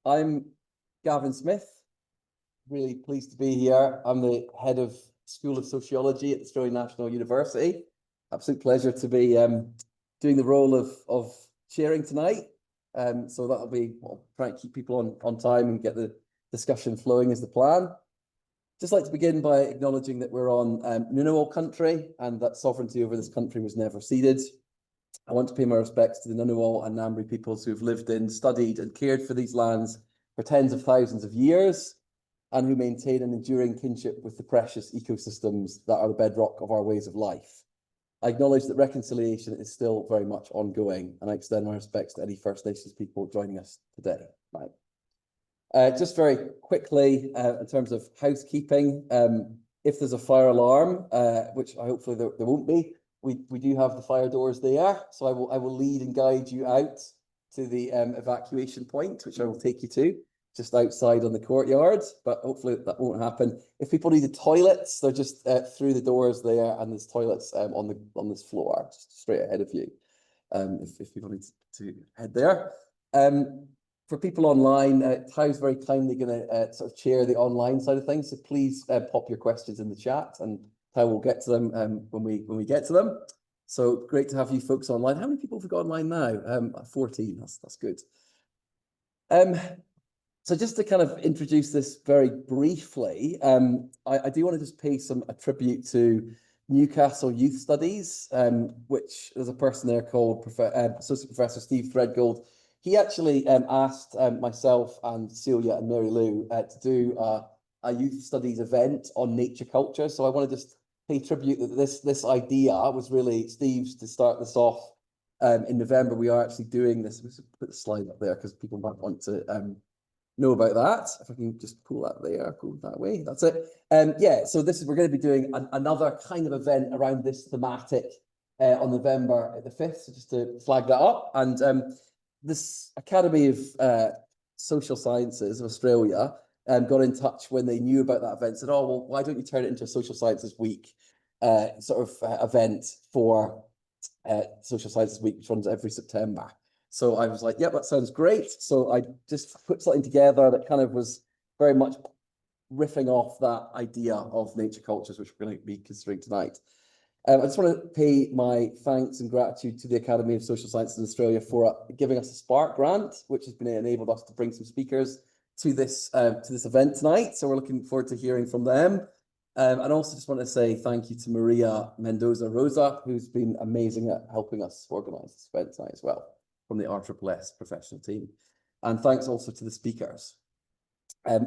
I'm Gavin Smith, really pleased to be here. I'm the head of School of Sociology at Australian National University. Absolute pleasure to be doing the role of chairing tonight. So that'll be, well, trying to keep people on time and get the discussion flowing is the plan. Just like to begin by acknowledging that we're on Ngunnawal country and that sovereignty over this country was never ceded. I want to pay my respects to the Ngunnawal and Ngambri peoples who have lived in, studied and cared for these lands for tens of thousands of years and who maintain an enduring kinship with the precious ecosystems that are the bedrock of our ways of life. I acknowledge that reconciliation is still very much ongoing, and I extend my respects to any First Nations people joining us today. Right. Just very quickly, in terms of housekeeping, if there's a fire alarm, which hopefully there won't be, we do have the fire doors there, so I will lead and guide you out to the evacuation point, which I will take you to, just outside on the courtyard, but hopefully that won't happen. If people need the toilets, they're just through the doors there, and there's toilets on this floor, just straight ahead of you, if people need to head there. For people online, Tau's very kindly going to sort of chair the online side of things, so please pop your questions in the chat, and Tau will get to them when we get to them. So great to have you folks online. How many people have we got online now? 14. That's good. So just to kind of introduce this very briefly, I do want to just pay a tribute to Newcastle Youth Studies, which there's a person there called Associate Professor Steve Threadgold. He actually asked myself and Celia and Mary Lou to do a youth studies event on nature culture. So I want to just pay tribute that this idea was really Steve's to start this off in November. We are actually doing this. Let's put the slide up there because people might want to know about that. If I can just pull that there, go that way. That's it. Yeah, so we're going to be doing another kind of event around this thematic on November the 5th. So just to flag that up. And this Academy of Social Sciences of Australia got in touch when they knew about that event, said, oh, well, why don't you turn it into a Social Sciences Week sort of event for Social Sciences Week, which runs every September. So I was like, yeah, that sounds great. So I just put something together that kind of was very much riffing off that idea of nature cultures, which we're going to be considering tonight. I just want to pay my thanks and gratitude to the Academy of Social Sciences in Australia for giving us a Spark grant, which has been enabled us to bring some speakers to this event tonight. So we're looking forward to hearing from them. And also just want to say thank you to Maria Mendoza Rosa, who's been amazing at helping us organise this event tonight as well, from the RSSS professional team. And thanks also to the speakers.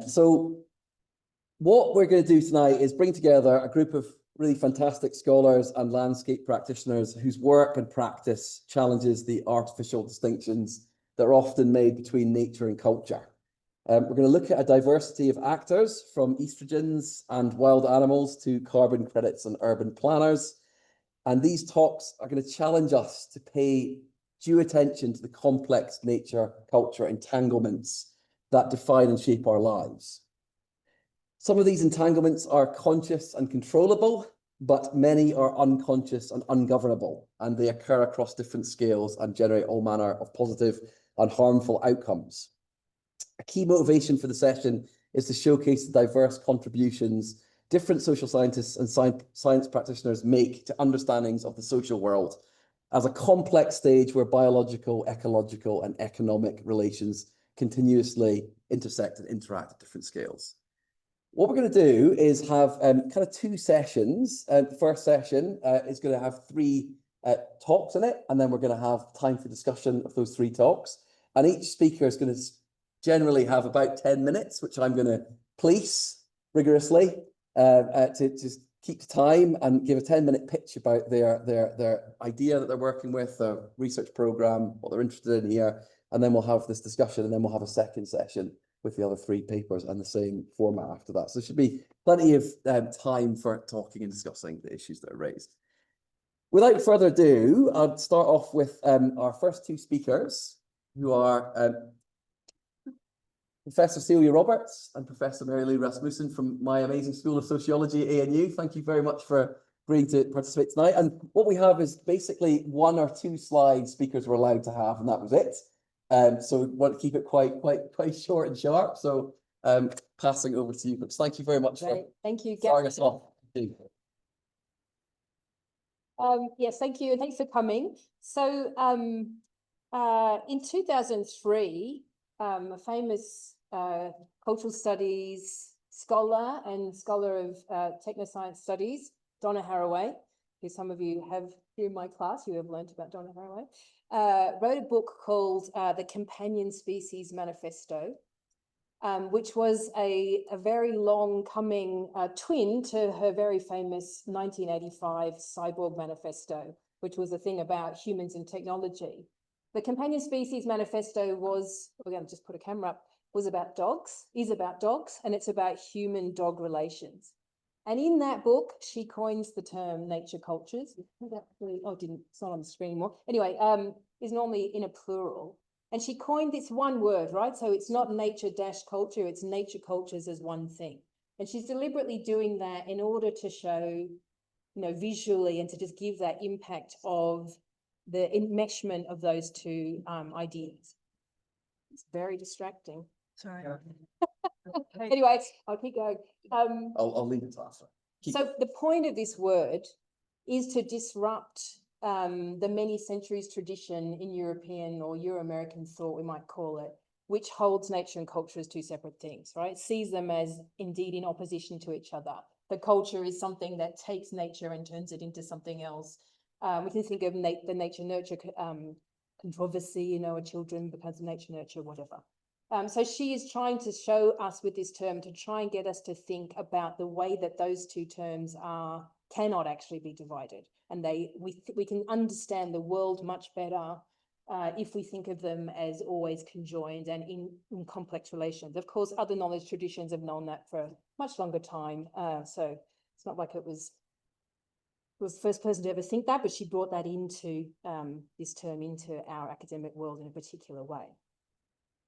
So what we're going to do tonight is bring together a group of really fantastic scholars and landscape practitioners whose work and practice challenges the artificial distinctions that are often made between nature and culture. We're going to look at a diversity of actors, from estrogens and wild animals to carbon credits and urban planners. And these talks are going to challenge us to pay due attention to the complex nature-culture entanglements that define and shape our lives. Some of these entanglements are conscious and controllable, but many are unconscious and ungovernable, and they occur across different scales and generate all manner of positive and harmful outcomes. A key motivation for the session is to showcase the diverse contributions different social scientists and science practitioners make to understandings of the social world as a complex stage where biological, ecological, and economic relations continuously intersect and interact at different scales. What we're going to do is have kind of two sessions. The first session is going to have 3 talks in it, and then we're going to have time for discussion of those 3 talks. And each speaker is going to generally have about 10 minutes, which I'm going to police rigorously to just keep to time and give a 10-minute pitch about their idea that they're working with, their research program, what they're interested in here, and then we'll have this discussion, and then we'll have a second session with the other 3 papers and the same format after that. So there should be plenty of time for talking and discussing the issues that are raised. Without further ado, I'll start off with our first 2 speakers, who are Professor Celia Roberts and Professor Mary Lou Rasmussen from my amazing School of Sociology at ANU. Thank you very much for agreeing to participate tonight. And what we have is basically 1 or 2 slides speakers were allowed to have, and that was it. So we want to keep it quite short and sharp. So passing over to you, folks. Thank you very much for Thank you, starting us off. Yes, thank you, and thanks for coming. So in 2003, a famous cultural studies scholar and scholar of technoscience studies, Donna Haraway, who some of you have here in my class, you have learned about Donna Haraway, wrote a book called The Companion Species Manifesto, which was a very long coming twin to her very famous 1985 Cyborg Manifesto, which was a thing about humans and technology. The Companion Species Manifesto was, we're going to just put a camera up, was about dogs, is about dogs, and it's about human-dog relations. And in that book, she coins the term nature cultures. It's not on the screen anymore. Anyway, is normally in a plural. And she coined this one word, right? So it's not nature-culture, it's nature cultures as one thing. And she's deliberately doing that in order to show, visually, and to just give that impact of the enmeshment of those two ideas. It's very distracting. Sorry. Anyway, I'll keep going. I'll leave it to after. So the point of this word is to disrupt the many centuries tradition in European or Euro-American thought, we might call it, which holds nature and culture as two separate things, right? Sees them as indeed in opposition to each other. The culture is something that takes nature and turns it into something else. We can think of the nature-nurture controversy, a children becomes nature-nurture, whatever. So she is trying to show us with this term to try and get us to think about the way that those two terms cannot actually be divided. And we can understand the world much better if we think of them as always conjoined and in complex relations. Of course, other knowledge traditions have known that for a much longer time. So it's not like it was the first person to ever think that, but she brought that into this term into our academic world in a particular way.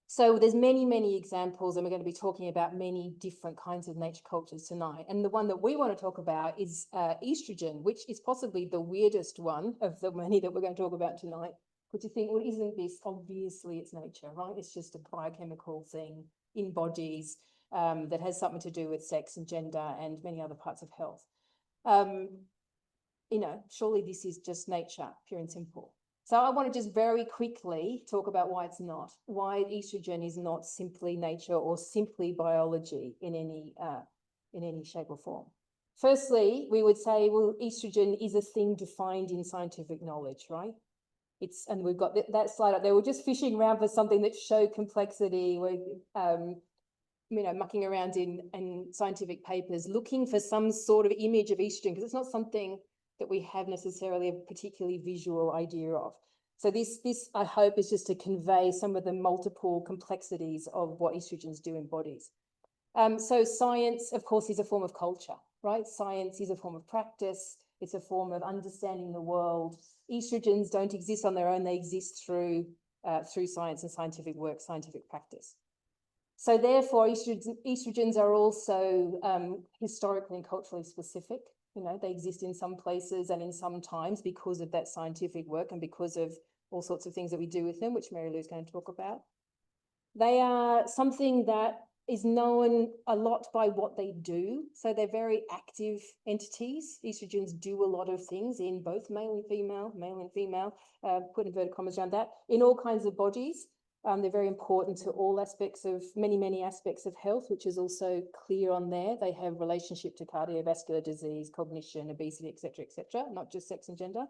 So there's many examples, and we're going to be talking about many different kinds of nature cultures tonight. And the one that we want to talk about is estrogen, which is possibly the weirdest one of the many that we're going to talk about tonight. But you think, well, isn't this obviously it's nature, right? It's just a biochemical thing in bodies that has something to do with sex and gender and many other parts of health. Surely this is just nature, pure and simple. So I want to just very quickly talk about why it's not, why estrogen is not simply nature or simply biology in any shape or form. Firstly, we would say, well, estrogen is a thing defined in scientific knowledge, right? And we've got that slide up there. We're just fishing around for something that showed complexity. We're, mucking around in scientific papers, looking for some sort of image of estrogen, because it's not something that we have necessarily a particularly visual idea of. So this I hope is just to convey some of the multiple complexities of what estrogens do in bodies. So science, of course, is a form of culture, right? Science is a form of practice. It's a form of understanding the world. Estrogens don't exist on their own. They exist through science and scientific work, scientific practice. So therefore, estrogens are also historically and culturally specific. They exist in some places and in some times because of that scientific work and because of all sorts of things that we do with them, which Mary Lou is going to talk about. They are something that is known a lot by what they do. So they're very active entities. Estrogens do a lot of things in both male and female, put inverted commas around that, in all kinds of bodies. They're very important to all aspects of many aspects of health, which is also clear on there. They have relationship to cardiovascular disease, cognition, obesity, etc., not just sex and gender.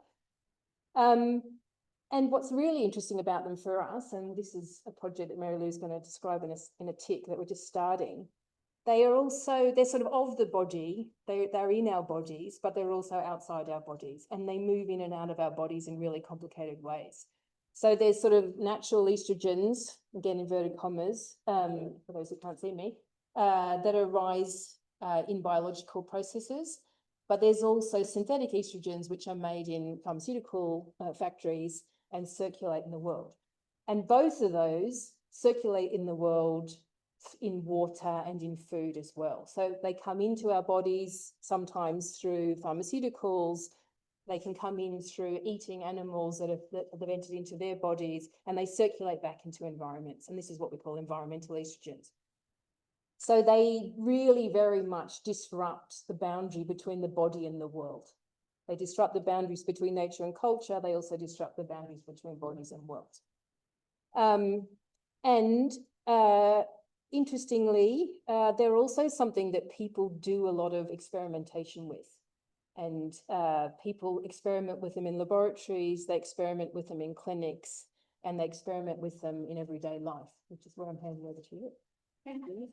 And what's really interesting about them for us, and this is a project that Mary Lou is going to describe in a tick that we're just starting, they're sort of the body, they're in our bodies, but they're also outside our bodies, and they move in and out of our bodies in really complicated ways. So there's sort of natural estrogens, again, inverted commas, for those who can't see me, that arise in biological processes. But there's also synthetic estrogens, which are made in pharmaceutical factories and circulate in the world. And both of those circulate in the world in water and in food as well. So they come into our bodies sometimes through pharmaceuticals, They can come in through eating animals that have entered into their bodies, and they circulate back into environments. And this is what we call environmental estrogens. So they really very much disrupt the boundary between the body and the world. They disrupt the boundaries between nature and culture. They also disrupt the boundaries between bodies and worlds. Interestingly, they're also something that people do a lot of experimentation with. And people experiment with them in laboratories, they experiment with them in clinics, and they experiment with them in everyday life, which is what I'm handing over to you. Thank you.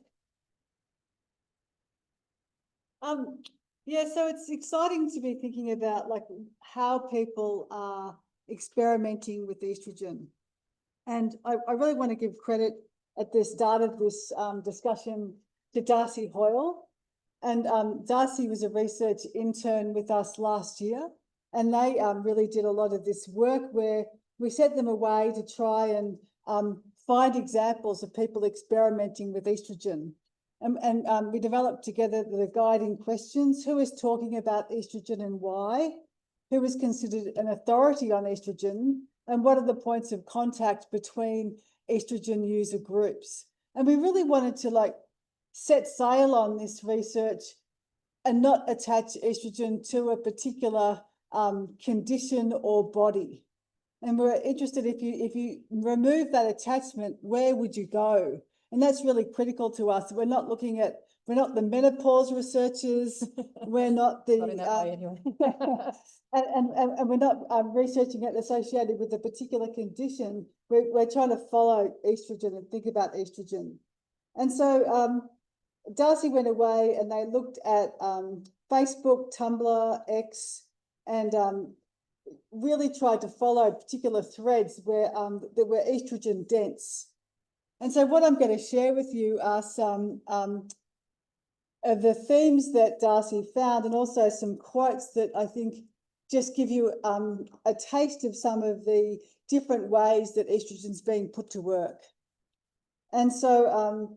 Yeah, so it's exciting to be thinking about like how people are experimenting with estrogen. And I really want to give credit at the start of this discussion to Darcy Hoyle. And Darcy was a research intern with us last year, and they really did a lot of this work where we sent them away to try and find examples of people experimenting with estrogen. And we developed together the guiding questions: who is talking about estrogen and why? Who is considered an authority on estrogen? And what are the points of contact between estrogen user groups? And we really wanted to like set sail on this research and not attach estrogen to a particular condition or body. And we're interested, if you remove that attachment, where would you go? And that's really critical to us. We're not the menopause researchers. We're not the, Not in that way anyway. and we're not researching it associated with a particular condition. We're trying to follow estrogen and think about estrogen. And so Darcy went away and they looked at Facebook, Tumblr, X, and really tried to follow particular threads where that were estrogen dense. And so what I'm going to share with you are some of the themes that Darcy found, and also some quotes that I think just give you a taste of some of the different ways that estrogen's being put to work. And so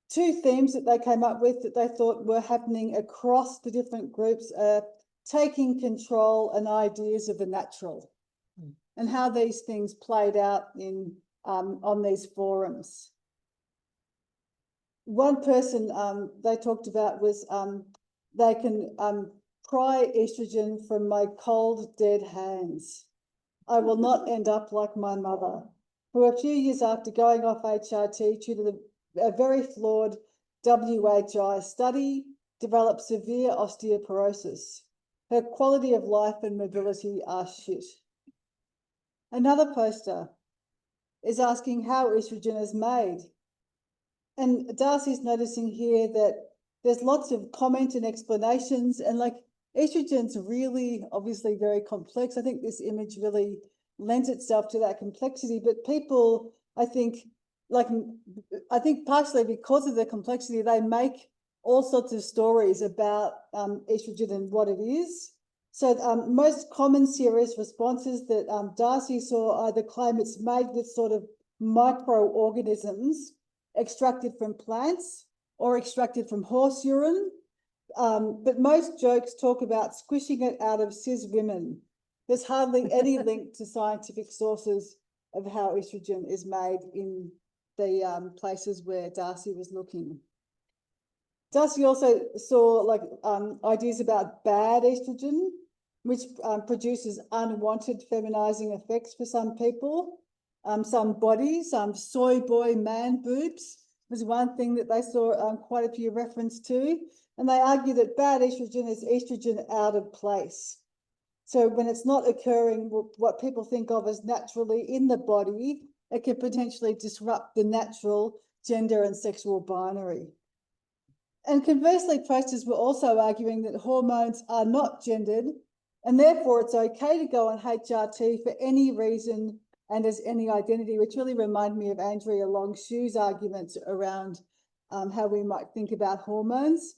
two themes that they came up with that they thought were happening across the different groups are taking control and ideas of the natural, and how these things played out in on these forums. One person they talked about was they can pry estrogen from my cold, dead hands. I will not end up like my mother, who a few years after going off HRT due to a very flawed WHI study, developed severe osteoporosis. Her quality of life and mobility are shit. Another poster is asking how estrogen is made. And Darcy's noticing here that there's lots of comment and explanations, and like estrogen's really obviously very complex. I think this image really lends itself to that complexity, but people, I think partially because of the complexity, they make all sorts of stories about estrogen and what it is. So most common serious responses that Darcy saw either claim it's made with sort of microorganisms extracted from plants or extracted from horse urine. But most jokes talk about squishing it out of cis women. There's hardly any link to scientific sources of how estrogen is made in the places where Darcy was looking. Darcy also saw like ideas about bad estrogen, which produces unwanted feminizing effects for some people. Some bodies, soy boy man boobs was one thing that they saw quite a few reference to. And they argue that bad estrogen is estrogen out of place. So when it's not occurring what people think of as naturally in the body, it can potentially disrupt the natural gender and sexual binary. And conversely, posters were also arguing that hormones are not gendered, and therefore it's okay to go on HRT for any reason and as any identity, which really remind me of Andrea Longshoe's arguments around how we might think about hormones,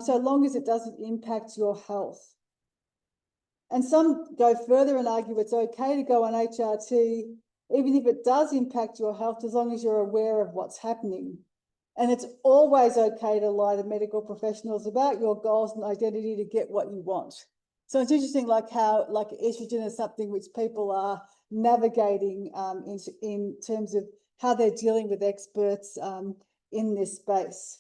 so long as it doesn't impact your health. And some go further and argue it's okay to go on HRT, even if it does impact your health, as long as you're aware of what's happening. And it's always okay to lie to medical professionals about your goals and identity to get what you want. So it's interesting, like how like estrogen is something which people are navigating in terms of how they're dealing with experts in this space.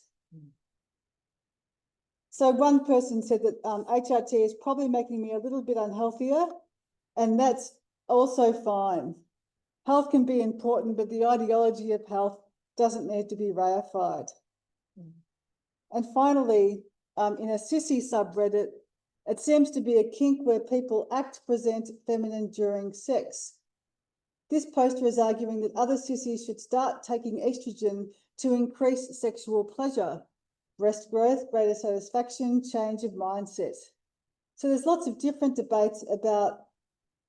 So one person said that HRT is probably making me a little bit unhealthier, and that's also fine. Health can be important, but the ideology of health doesn't need to be reified. And finally, in a sissy subreddit, it seems to be a kink where people act, present feminine during sex. This poster is arguing that other sissies should start taking estrogen to increase sexual pleasure, breast growth, greater satisfaction, change of mindset. So there's lots of different debates about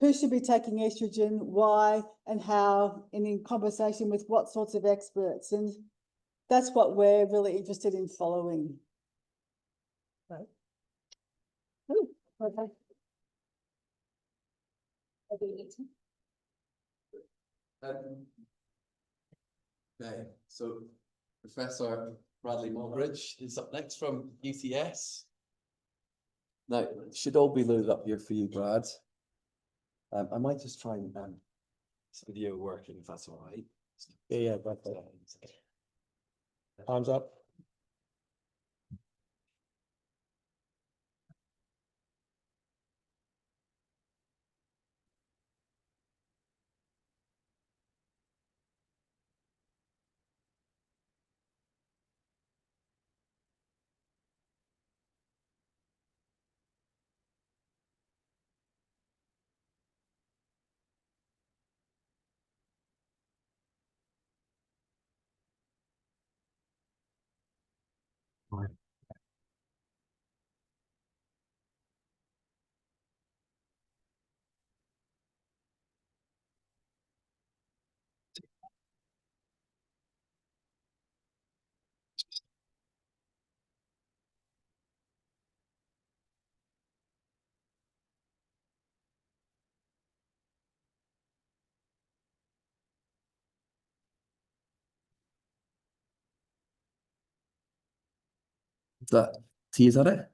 who should be taking estrogen, why and how, and in conversation with what sorts of experts. And that's what we're really interested in following. Right. Ooh, okay. Okay, so Professor Bradley Mulbridge is up next from UTS. Now, it should all be loaded up here for you, Brad. I might just try and this video working if that's all right. Yeah, but time's up. Is that T, is that it?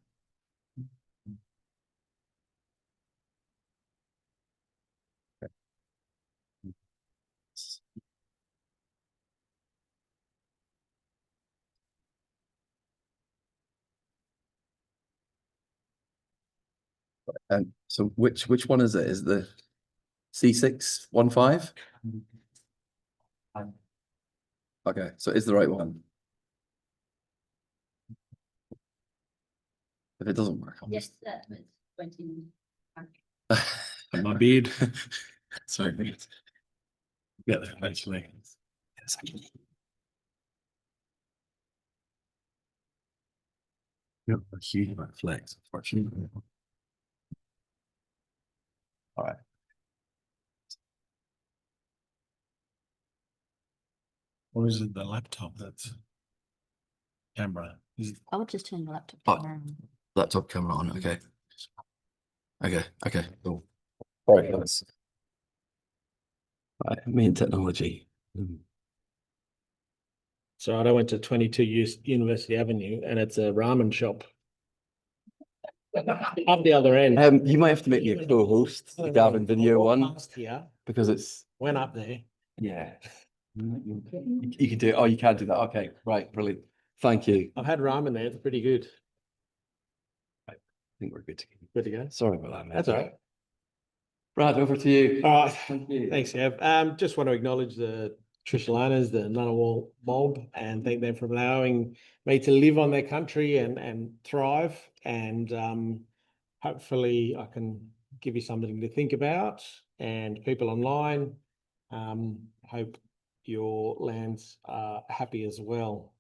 And so which one is it? Is the C615? Okay, so it's the right one. If it doesn't work, I'll Yes, just that was 20. My beard. Sorry. Get there eventually. Yes, I can. Yep, a huge amount of flex, unfortunately. All right. Or is it the laptop that's camera? Is it? I would just turn the laptop Oh. camera on. laptop camera on. Okay. Okay, cool. All right, guys. Right, me and technology. So I went to 22 University Avenue and it's a ramen shop. Up the other end. You might have to make me a co-host, the Gavin video one, Here, because it's went up there. yeah. You can do it. Oh, you can do that. Okay, right, brilliant. Thank you. I've had ramen there. It's pretty good. I think we're good to go. Good to go. Sorry about that, mate. That's all right. Brad, over to you. All right. Thank you. Thanks, Gav. Just want to acknowledge the Trishalanas, the Ngunnawal mob, and thank them for allowing me to live on their country and thrive. And hopefully I can give you something to think about. And people online, hope your lands are happy as well.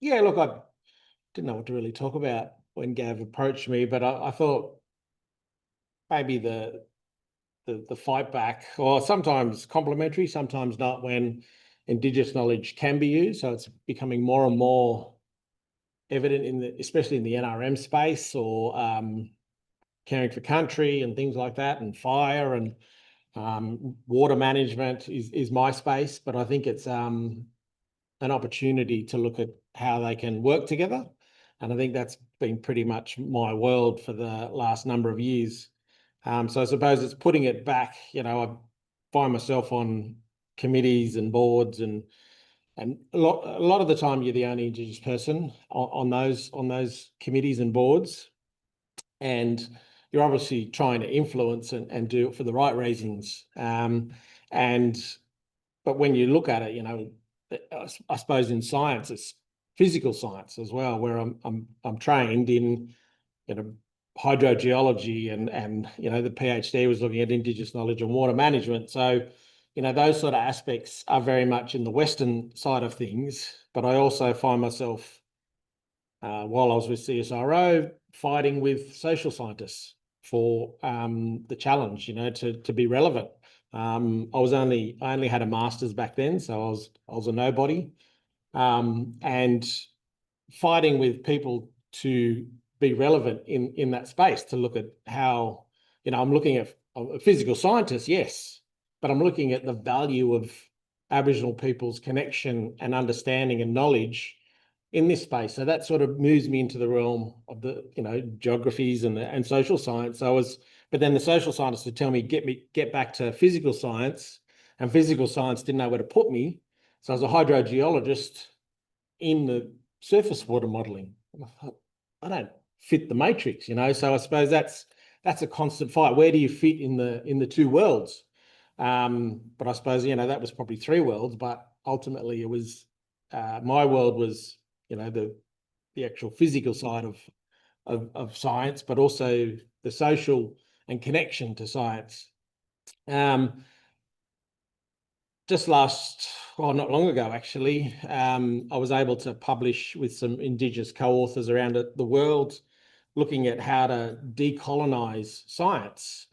Yeah, look, I didn't know what to really talk about when Gav approached me, but I thought maybe the fight back, or sometimes complementary, sometimes not, when Indigenous knowledge can be used. So it's becoming more and more evident especially in the NRM space, or caring for country and things like that, and fire and water management is my space. But I think it's an opportunity to look at how they can work together. And I think that's been pretty much my world for the last number of years. So I suppose it's putting it back. I find myself on committees and boards, and a lot of the time you're the only Indigenous person on those committees and boards, and you're obviously trying to influence and do it for the right reasons. But when you look at it, I suppose in science, it's physical science as well, where I'm trained in hydrogeology, and the PhD was looking at Indigenous knowledge and water management. So those sort of aspects are very much in the Western side of things. But I also find myself, while I was with CSIRO, fighting with social scientists for the challenge, to be relevant. I only had a master's back then, so I was a nobody, and fighting with people to be relevant in that space, to look at how, I'm looking at a physical scientist, yes, but I'm looking at the value of Aboriginal people's connection and understanding and knowledge in this space. So that sort of moves me into the realm of the, geographies and social science. But then the social scientists would tell me, get back to physical science, and physical science didn't know where to put me. So I was a hydrogeologist in the surface water modelling. I don't fit the matrix, So I suppose that's a constant fight. Where do you fit in the two worlds? But I suppose, that was probably three worlds, but ultimately it was, my world was, the actual physical side of science, but also the social and connection to science. Just not long ago, actually, I was able to publish with some Indigenous co-authors around the world, looking at how to decolonize science.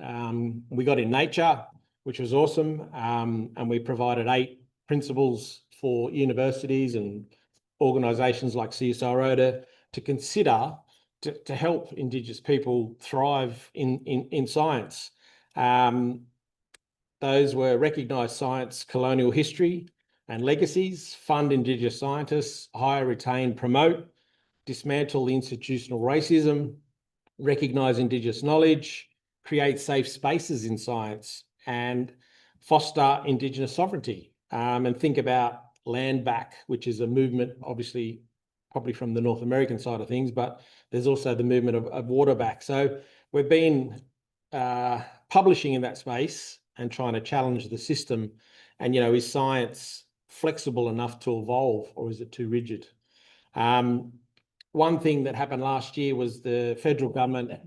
We got in Nature, which was awesome, and we provided 8 principles for universities and organisations like CSIRO to consider to help Indigenous people thrive in science. Those were recognise science, colonial history and legacies, fund Indigenous scientists, hire, retain, promote, dismantle the institutional racism, recognise Indigenous knowledge, create safe spaces in science, and foster Indigenous sovereignty. And think about land back, which is a movement, obviously, probably from the North American side of things, but there's also the movement of water back. So we've been publishing in that space and trying to challenge the system. And, is science flexible enough to evolve, or is it too rigid? One thing that happened last year was the federal government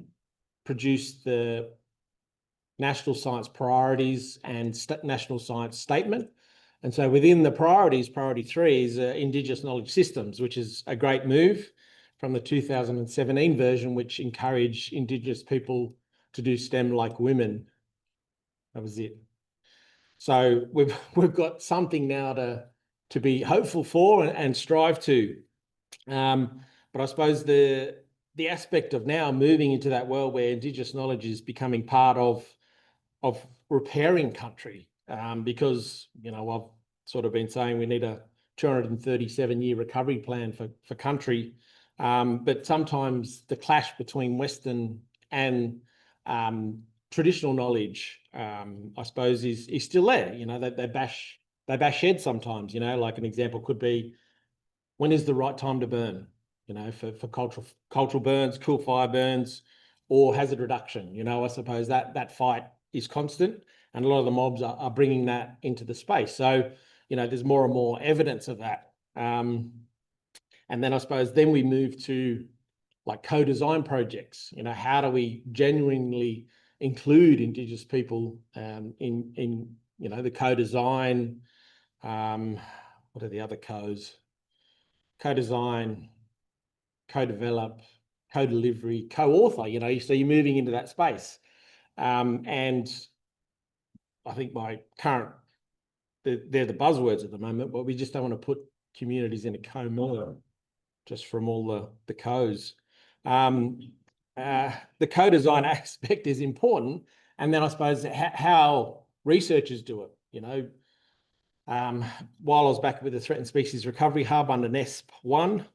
produced the National Science Priorities and National Science Statement. And so within the priorities, priority 3 is Indigenous knowledge systems, which is a great move from the 2017 version, which encouraged Indigenous people to do STEM like women. That was it. So we've got something now to be hopeful for and strive to. But I suppose the aspect of now moving into that world where Indigenous knowledge is becoming part of repairing country, because I've sort of been saying we need a 237-year recovery plan for country, but sometimes the clash between Western and traditional knowledge, I suppose, is still there. They bash heads sometimes. Like an example could be, when is the right time to burn? For cultural burns, cool fire burns, or hazard reduction. I suppose that fight is constant, and a lot of the mobs are bringing that into the space. So, there's more and more evidence of that. And then I suppose then we move to like co-design projects. How do we genuinely include Indigenous people in the co-design? What are the other co's? Co-design, co-develop, co-delivery, co-author, so you're moving into that space. And I think they're the buzzwords at the moment, but we just don't want to put communities in a co-mode just from all the co's. The co-design aspect is important. And then I suppose how researchers do it, while I was back with the Threatened Species Recovery Hub under NESP 1,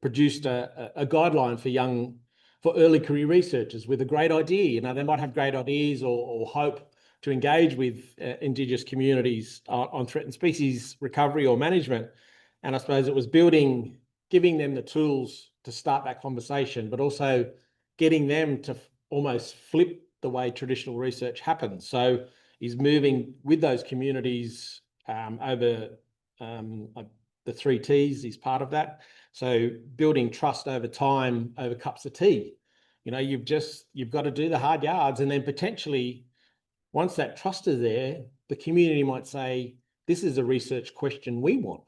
produced a guideline for early career researchers with a great idea. You know, they might have great ideas or hope to engage with Indigenous communities on threatened species recovery or management. And I suppose it was giving them the tools to start that conversation, but also getting them to almost flip the way traditional research happens. So he's moving with those communities over the 3 T's is part of that. So building trust over time, over cups of tea. You know, you've got to do the hard yards, and then potentially once that trust is there, the community might say, this is a research question we want.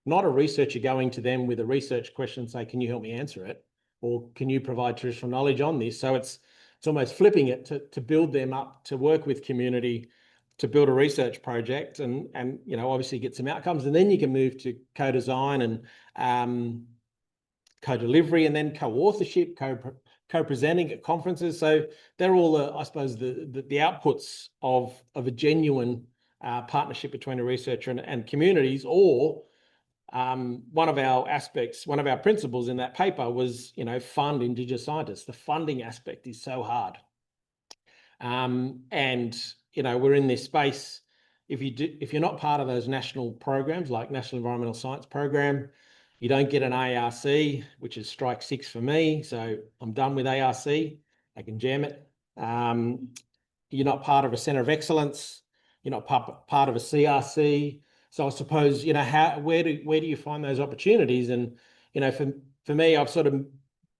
Not a researcher going to them with a research question and say, can you help me answer it? Or can you provide traditional knowledge on this? So it's almost flipping it to build them up to work with community to build a research project and you know, obviously get some outcomes. And then you can move to co-design and co-delivery, and then co-authorship, co-presenting at conferences. So they're all, I suppose, the outputs of a genuine partnership between a researcher and communities. Or one of our principles in that paper was, you know, fund Indigenous scientists. The funding aspect is so hard. And, you know, we're in this space. If you're not part of those national programs like National Environmental Science Program, you don't get an ARC, which is strike 6 for me. So I'm done with ARC. I can jam it. You're not part of a Centre of Excellence. You're not part of a CRC. So I suppose, you know, where do you find those opportunities? And, you know, for me, I've sort of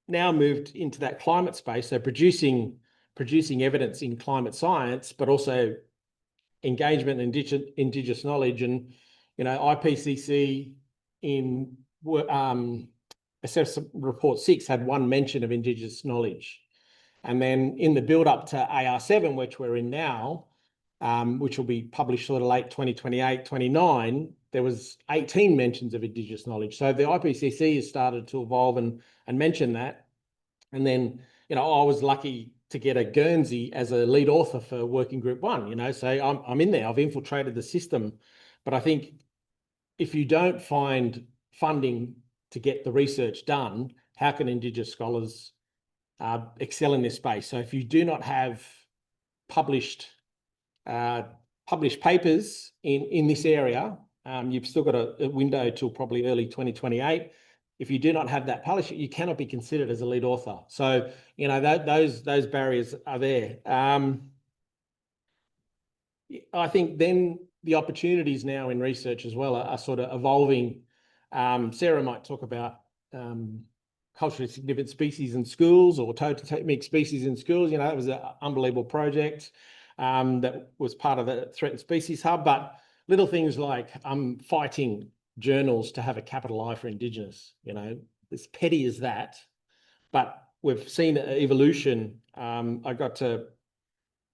now moved into that climate space. So producing evidence in climate science, but also engagement in Indigenous knowledge. And, you know, IPCC in Assessment Report 6 had 1 mention of Indigenous knowledge. And then in the build up to AR7, which we're in now, which will be published sort of late 2028, 29, there was 18 mentions of Indigenous knowledge. So the IPCC has started to evolve and mention that. And then, you know, I was lucky to get a Guernsey as a lead author for Working Group 1, you know, so I'm in there, I've infiltrated the system. But I think if you don't find funding to get the research done, how can Indigenous scholars excel in this space? So if you do not have published papers in this area, you've still got a window till probably early 2028. If you do not have that published, you cannot be considered as a lead author. So, you know, those barriers are there. I think then the opportunities now in research as well are sort of evolving. Sarah might talk about culturally significant species in schools or totemic species in schools. You know, that was an unbelievable project that was part of the Threatened Species Hub. But little things like fighting journals to have a capital I for Indigenous, you know, as petty as that. But we've seen evolution. I got to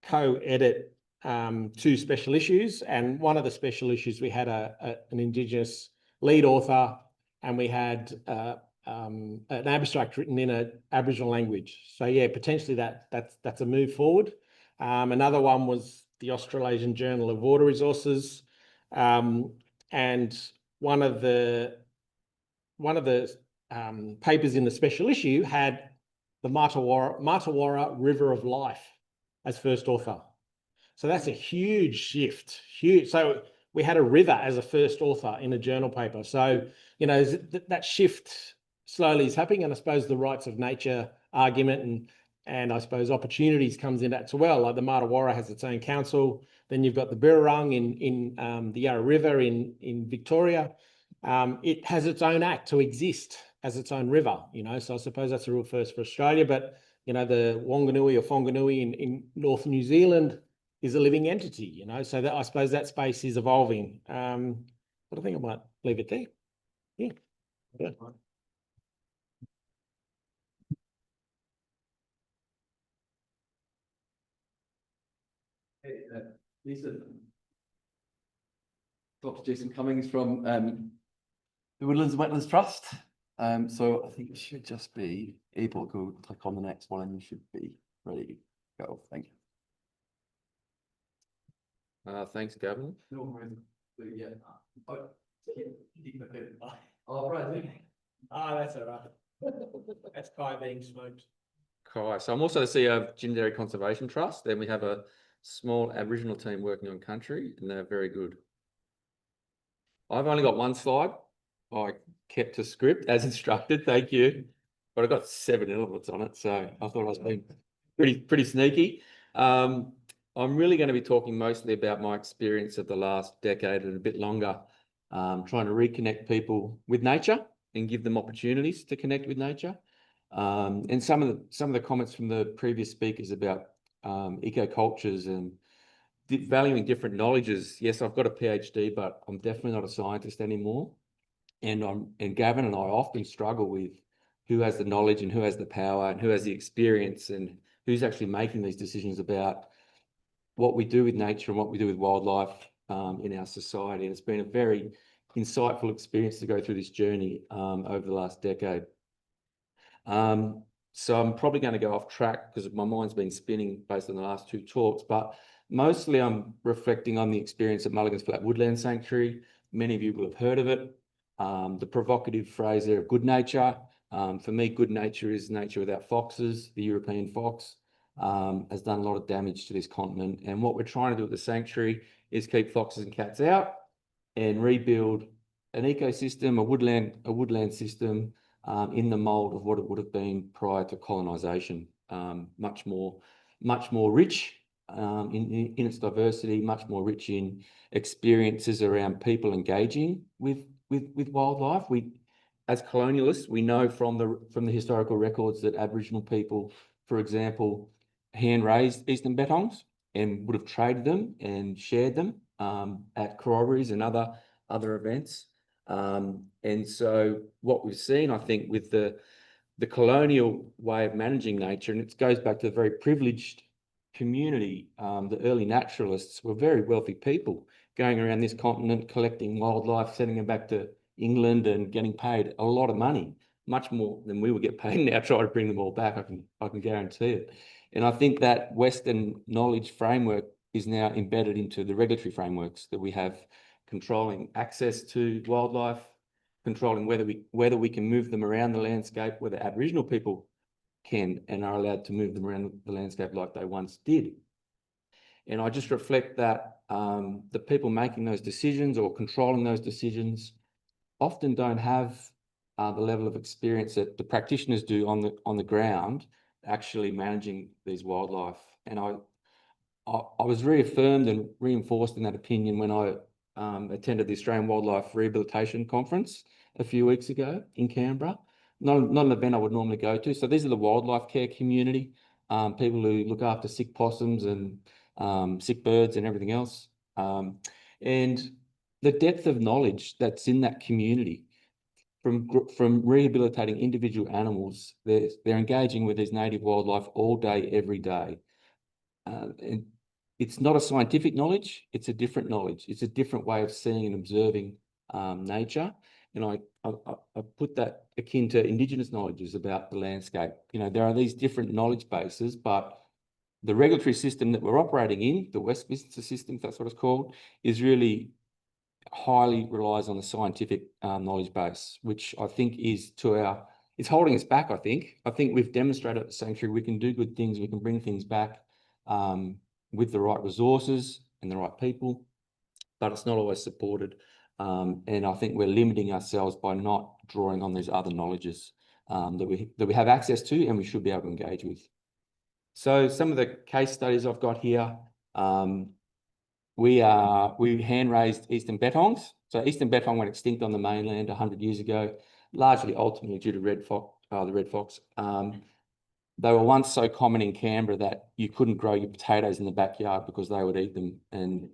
co-edit 2 special issues, and one of the special issues we had an Indigenous lead author, and we had an abstract written in an Aboriginal language. So yeah, potentially that's a move forward. Another one was the Australasian Journal of Water Resources, and one of the papers in the special issue had the Martuwarra River of Life as first author. So that's a huge shift, huge. So we had a river as a first author in a journal paper. So, you know, that shift slowly is happening. And I suppose the rights of nature argument and I suppose opportunities comes in that as well. Like the Martuwarra has its own council. Then you've got the Birrarung in the Yarra River in Victoria. It has its own act to exist as its own river, you know. So I suppose that's a real first for Australia. But, you know, the Wanganui or Whanganui in North New Zealand is a living entity, you know. So that I suppose that space is evolving. But I think I might leave it there. Yeah. Hey, Lisa, Dr. Jason Cummings from the Woodlands and Wetlands Trust. So I think you should just be able to go click on the next one and you should be ready to go. Thank you. Thanks, Gavin. Oh, right. Ah, that's all right. That's Kai being smoked. Kai. So I'm also the CEO of Ginderry Conservation Trust, and we have a small Aboriginal team working on country, and they're very good. I've only got one slide. I kept a script as instructed, thank you. But I got 7 elements on it, so I thought I was being pretty sneaky. I'm really going to be talking mostly about my experience of the last decade and a bit longer, trying to reconnect people with nature and give them opportunities to connect with nature. And some of the comments from the previous speakers about ecocultures and valuing different knowledges. Yes, I've got a PhD, but I'm definitely not a scientist anymore. And Gavin and I often struggle with who has the knowledge and who has the power and who has the experience and who's actually making these decisions about what we do with nature and what we do with wildlife in our society. And it's been a very insightful experience to go through this journey over the last decade. So I'm probably going to go off track because my mind's been spinning based on the last 2 talks, but mostly I'm reflecting on the experience at Mulligan's Flat Woodland Sanctuary. Many of you will have heard of it. The provocative phrase there of good nature. For me, good nature is nature without foxes. The European fox has done a lot of damage to this continent. And what we're trying to do at the sanctuary is keep foxes and cats out and rebuild an ecosystem, a woodland system in the mould of what it would have been prior to colonisation. Much more rich in its diversity, much more rich in experiences around people engaging with wildlife. As colonialists, we know from the historical records that Aboriginal people, for example, hand-raised eastern bettongs and would have traded them and shared them at corroborees and other events. And so what we've seen, I think, with the colonial way of managing nature, and it goes back to the very privileged community, the early naturalists were very wealthy people going around this continent, collecting wildlife, sending them back to England and getting paid a lot of money, much more than we would get paid now, try to bring them all back, I can guarantee it. And I think that Western knowledge framework is now embedded into the regulatory frameworks that we have, controlling access to wildlife, controlling whether we can move them around the landscape, whether Aboriginal people can and are allowed to move them around the landscape like they once did. And I just reflect that the people making those decisions or controlling those decisions often don't have the level of experience that the practitioners do on the ground, actually managing these wildlife. And I was reaffirmed and reinforced in that opinion when I attended the Australian Wildlife Rehabilitation Conference a few weeks ago in Canberra. Not an event I would normally go to. So these are the wildlife care community, people who look after sick possums and sick birds and everything else. And the depth of knowledge that's in that community from rehabilitating individual animals, they're engaging with these native wildlife all day, every day. And it's not a scientific knowledge, it's a different knowledge. It's a different way of seeing and observing nature. And I put that akin to Indigenous knowledges about the landscape. You know, there are these different knowledge bases, but the regulatory system that we're operating in, the Westminster system, if that's what it's called, is really highly relies on the scientific knowledge base, which I think is it's holding us back, I think. I think we've demonstrated at the sanctuary we can do good things, we can bring things back with the right resources and the right people, but it's not always supported. And I think we're limiting ourselves by not drawing on these other knowledges that we have access to and we should be able to engage with. So some of the case studies I've got here, we hand-raised eastern bettongs. So eastern bettong went extinct on the mainland 100 years ago, largely ultimately due to the red fox. They were once so common in Canberra that you couldn't grow your potatoes in the backyard because they would eat them. And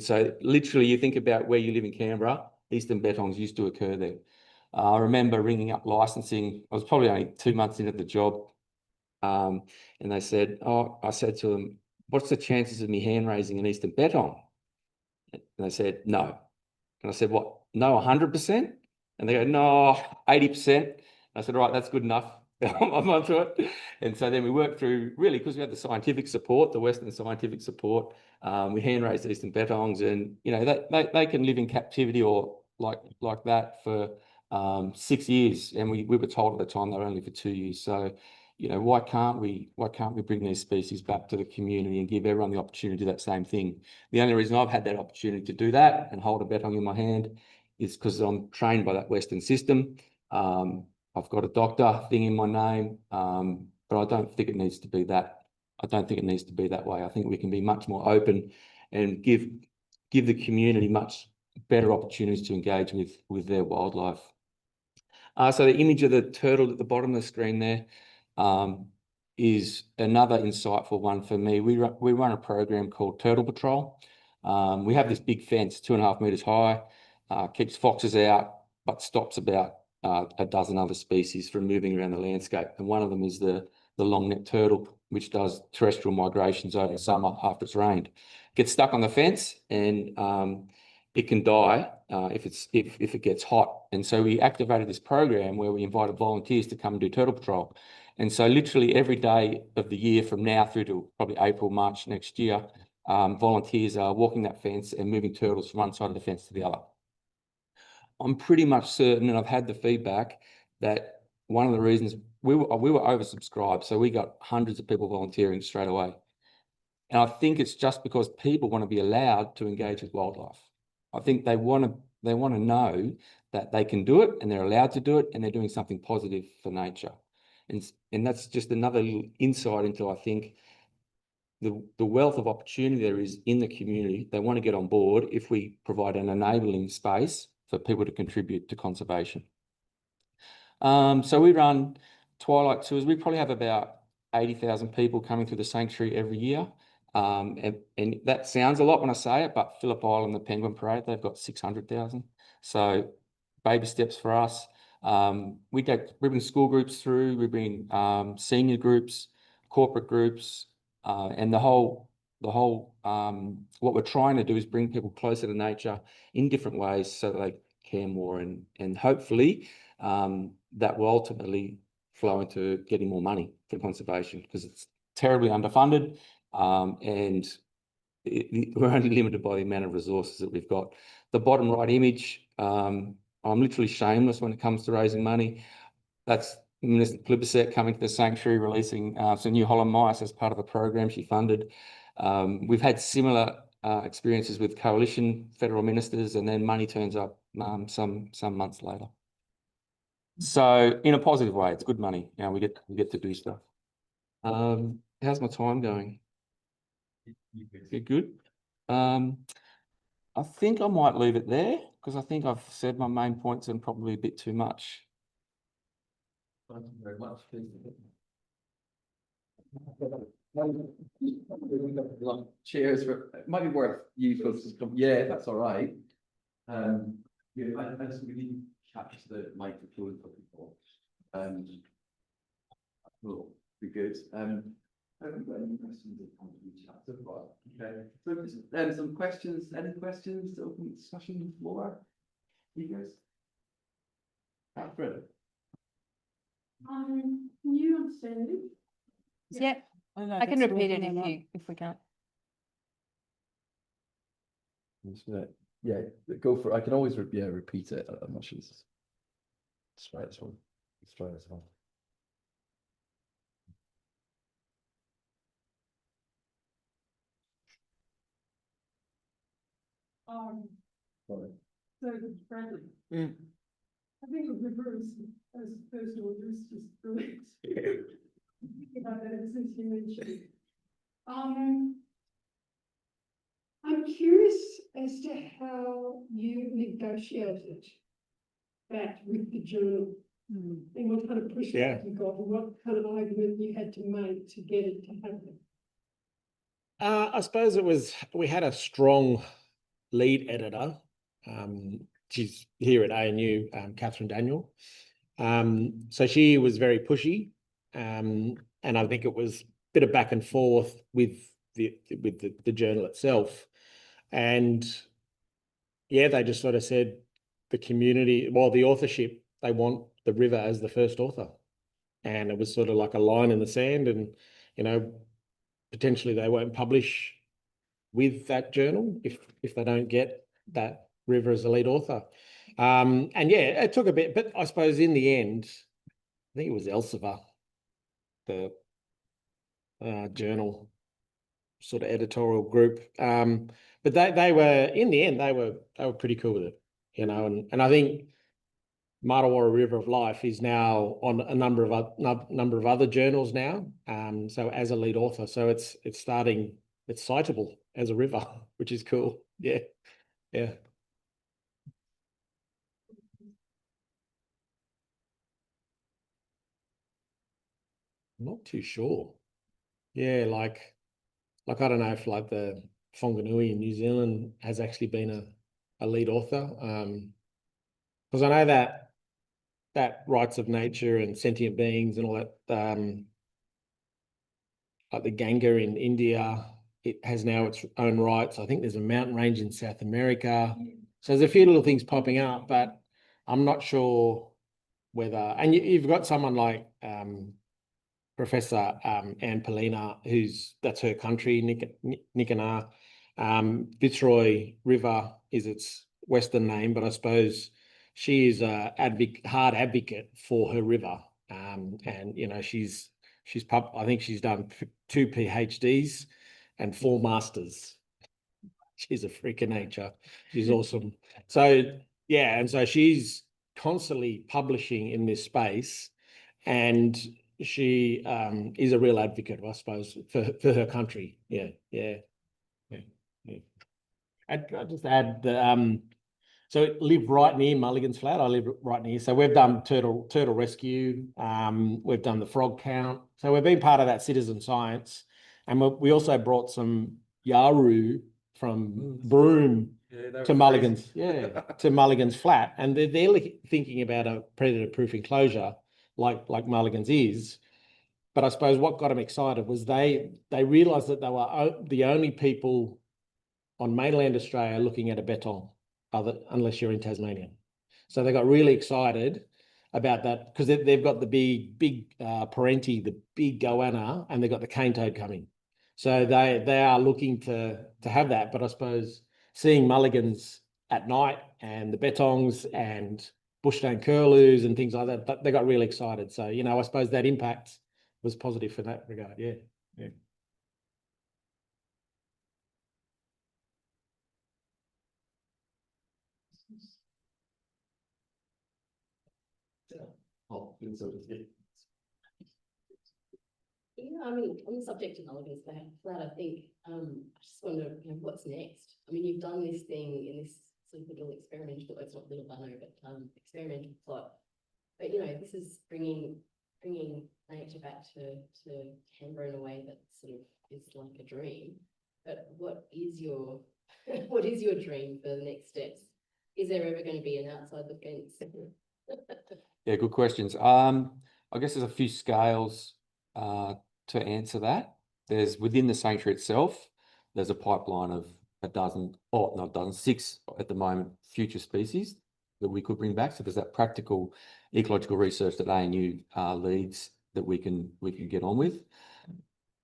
so literally you think about where you live in Canberra, eastern bettongs used to occur there. I remember ringing up licensing. I was probably only 2 months into the job. And they said, I said to them, what's the chances of me hand raising an eastern bettong? And they said, no. And I said, what? No, 100%? And they go, no, 80%. I said, all right, that's good enough. I'm onto it. And so then we worked through, really, because we had the scientific support, the Western scientific support. We hand raised eastern bettongs, and they can live in captivity or like that for 6 years. And we were told at the time they were only for 2 years. So, why can't we bring these species back to the community and give everyone the opportunity to do that same thing? The only reason I've had that opportunity to do that and hold a bettong in my hand is because I'm trained by that Western system. I've got a doctor thing in my name, but I don't think it needs to be that. I don't think it needs to be that way. I think we can be much more open and give the community much better opportunities to engage with their wildlife. So the image of the turtle at the bottom of the screen there is another insightful one for me. We run a program called Turtle Patrol. We have this big fence, 2.5 meters high, keeps foxes out, but stops about a dozen other species from moving around the landscape. And one of them is the long-necked turtle, which does terrestrial migrations over summer after it's rained. Gets stuck on the fence, and it can die if it gets hot. And so we activated this program where we invited volunteers to come and do turtle patrol. And so literally every day of the year from now through to probably April, March next year, volunteers are walking that fence and moving turtles from one side of the fence to the other. I'm pretty much certain, and I've had the feedback, that one of the reasons we were oversubscribed, so we got hundreds of people volunteering straight away. And I think it's just because people want to be allowed to engage with wildlife. I think they want to know that they can do it and they're allowed to do it and they're doing something positive for nature. And that's just another little insight into, I think, the wealth of opportunity there is in the community. They want to get on board if we provide an enabling space for people to contribute to conservation. So we run twilight tours. We probably have about 80,000 people coming through the sanctuary every year. And that sounds a lot when I say it, but Phillip Island, the Penguin Parade, they've got 600,000. So baby steps for us. We bring school groups through, we bring senior groups, corporate groups, and the whole what we're trying to do is bring people closer to nature in different ways so that they care more, and hopefully that will ultimately flow into getting more money for conservation, because it's terribly underfunded, and we're only limited by the amount of resources that we've got. The bottom right image, I'm literally shameless when it comes to raising money. That's Minister Plibersek coming to the sanctuary, releasing some new Holland mice as part of a program she funded. We've had similar experiences with coalition federal ministers, and then money turns up some months later. So in a positive way, it's good money. We get to do stuff. How's my time going? Good. I think I might leave it there because I think I've said my main points and probably a bit too much. Thank you very much. Cheers. It might be worth you folks to come. Yeah, that's all right. Yeah, I just really catch the microphone for people. Will be good. Have you got any questions that come to the chat so far? Okay. So just some questions. Any questions to open discussion floor? You guys? Catherine. Can you understand it? Yeah, I can repeat it if we can't. Yeah, go for it. I can always repeat it. I'm not sure this is. Let's try this one. Let's try this one. Sorry. So Bradley. I think it would be Bruce as personal use just brilliant. About that since you mentioned. I'm curious as to how you negotiated that with the journal, and what kind of pushback you got, and what kind of argument you had to make to get it to happen. I suppose we had a strong lead editor. She's here at ANU, Catherine Daniel. So she was very pushy, and I think it was a bit of back and forth with the journal itself. And yeah, they just sort of said the community, well, the authorship, they want the river as the first author. and it was sort of like a line in the sand, and you know, potentially they won't publish with that journal if they don't get that river as a lead author. And yeah, it took a bit, but I suppose in the end, I think it was Elsevier, the journal sort of editorial group. But they were, in the end, they were pretty cool with it, you know, and I think Martawarra River of Life is now on a number of other journals now. So as a lead author, so it's citable as a river, which is cool. Yeah. Yeah. I'm not too sure. Yeah, like I don't know if like the Whanganui in New Zealand has actually been a lead author. Because I know that rights of nature and sentient beings and all that, like the Ganga in India, it has now its own rights. I think there's a mountain range in South America. So there's a few little things popping up, but I'm not sure whether, and you've got someone like Professor Anne Polina, that's her country, Nicanor. Fitzroy River is its Western name, but I suppose she is a hard advocate for her river. And you know, I think she's done 2 PhDs and 4 masters. She's a freak of nature. She's awesome. So yeah, and so she's constantly publishing in this space, and she is a real advocate, I suppose, for her country. Yeah. I'd just add that so I live right near Mulligan's Flat. I live right near. So we've done turtle rescue. We've done the frog count. So we've been part of that citizen science. And we also brought some Yaru from Broome to Mulligan's, to Mulligan's Flat. And they're thinking about a predator-proof enclosure like Mulligan's is. But I suppose what got them excited was they realised that they were the only people on mainland Australia looking at a bettong, unless you're in Tasmania. So they got really excited about that because they've got the big parenti, the big goanna, and they've got the cane toad coming. So they are looking to have that. But I suppose seeing Mulligans at night and the bettongs and bushstone curlews and things like that, they got really excited. So, you know, I suppose that impact was positive in that regard. Yeah. Oh, Yeah, I mean, on the subject of Mulligan's Flat, I think I just wonder, you know, what's next? I mean, you've done this thing in this sort of little experimental, it's not little Bunno, but experimental plot. But you know, this is bringing nature back to Canberra in a way that sort of is like a dream. But what is your what is your dream for the next steps? Is there ever going to be an outside the fence? Yeah, good questions. I guess there's a few scales to answer that. There's within the sanctuary itself, there's a pipeline of 6 at the moment, future species that we could bring back. So there's that practical ecological research that ANU leads that we can get on with.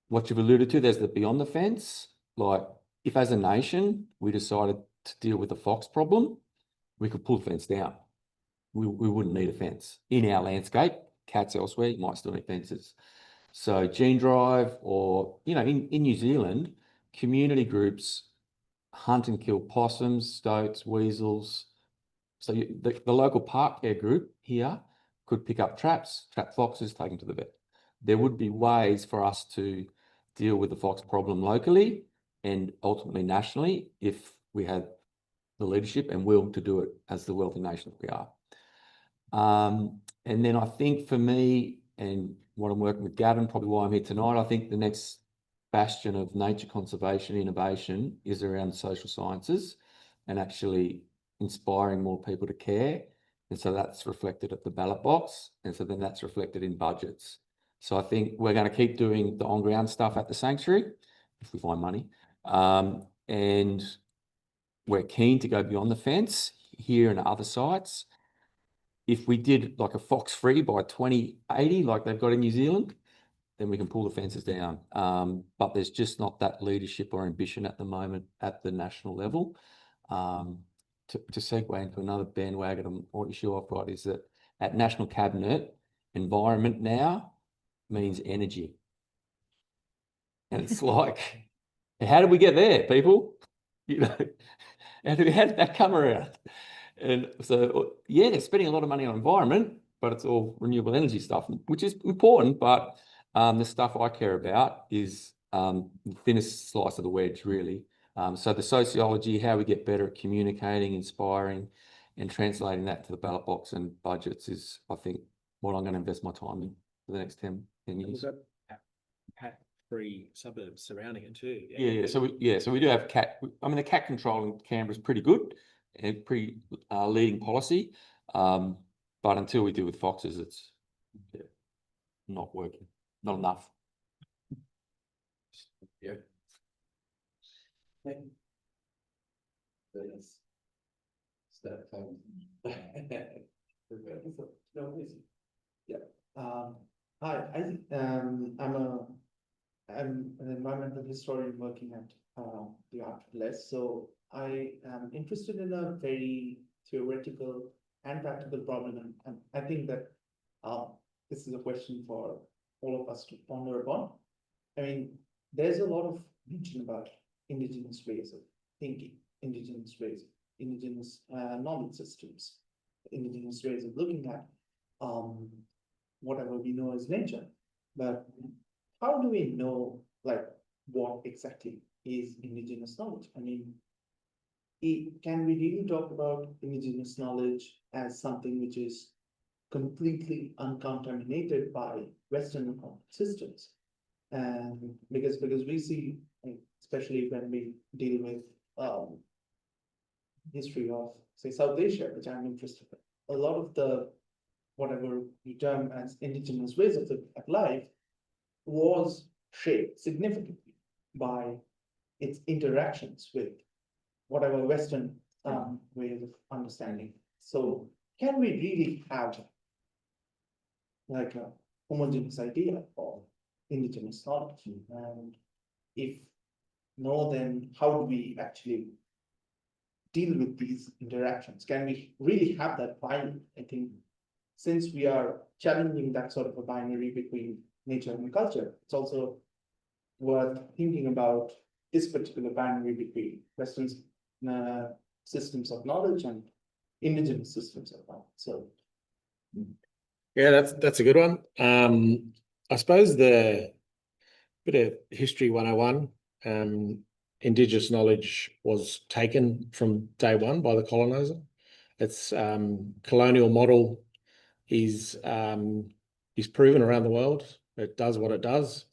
What you've alluded to, there's the beyond the fence. Like if as a nation we decided to deal with the fox problem, we could pull the fence down. We wouldn't need a fence in our landscape. Cats elsewhere, you might still need fences. So gene drive, or you know, in New Zealand, community groups hunt and kill possums, stoats, weasels. So the local park care group here could pick up trap foxes, take them to the vet. There would be ways for us to deal with the fox problem locally and ultimately nationally if we had the leadership and will to do it as the wealthy nation that we are. And then I think for me, and what I'm working with Gavin, probably why I'm here tonight, I think the next bastion of nature conservation innovation is around social sciences and actually inspiring more people to care. And so that's reflected at the ballot box. And so then that's reflected in budgets. So I think we're going to keep doing the on-ground stuff at the sanctuary if we find money. And we're keen to go beyond the fence here and other sites. if we did like a fox free by 2080, like they've got in New Zealand, then we can pull the fences down. But there's just not that leadership or ambition at the moment at the national level. To segue into another bandwagon, I'm not sure I've got is that at National Cabinet, environment now means energy. And it's like, how did we get there, people? You know, how did that come around? And so, yeah, they're spending a lot of money on environment, but it's all renewable energy stuff, which is important. But the stuff I care about is the thinnest slice of the wedge, really. So the sociology, how we get better at communicating, inspiring, and translating that to the ballot box and budgets is, I think, what I'm going to invest my time in for the next 10 years. Free suburbs surrounding it too. Yeah. So we do have cat. I mean, the cat control in Canberra is pretty good and pretty leading policy. But until we deal with foxes, it's not working, not enough. Yeah. Yeah. Hi, I'm an environmental historian working at the ArtLess. So I am interested in a very theoretical and practical problem, and I think that this is a question for all of us to ponder upon. I mean, there's a lot of mention about indigenous ways of thinking, indigenous ways, indigenous knowledge systems, indigenous ways of looking at whatever we know as nature. But how do we know, like, what exactly is indigenous knowledge? I mean, can we really talk about indigenous knowledge as something which is completely uncontaminated by Western systems? And because we see, especially when we deal with history of, say, South Asia, which I'm interested in, a lot of the whatever we term as indigenous ways of life was shaped significantly by its interactions with whatever Western ways of understanding. So can we really have like a homogeneous idea of indigenous knowledge? And if no, then how do we actually deal with these interactions? Can we really have that binary? I think since we are challenging that sort of a binary between nature and culture, it's also worth thinking about this particular binary between Western systems of knowledge and indigenous systems of knowledge. So, yeah, that's a good one. I suppose the bit of history 101, indigenous knowledge was taken from day one by the colonizer. Its colonial model is proven around the world. It does what it does.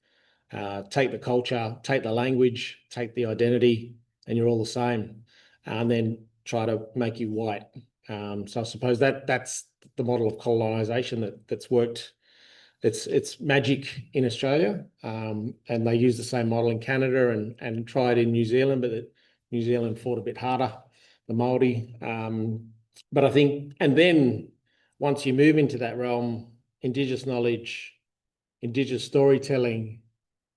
Take the culture, take the language, take the identity, and you're all the same. And then try to make you white. So I suppose that's the model of colonisation that's worked. It's magic in Australia, and they use the same model in Canada and tried in New Zealand, but New Zealand fought a bit harder, the Māori. But I think, and then once you move into that realm, Indigenous knowledge, Indigenous storytelling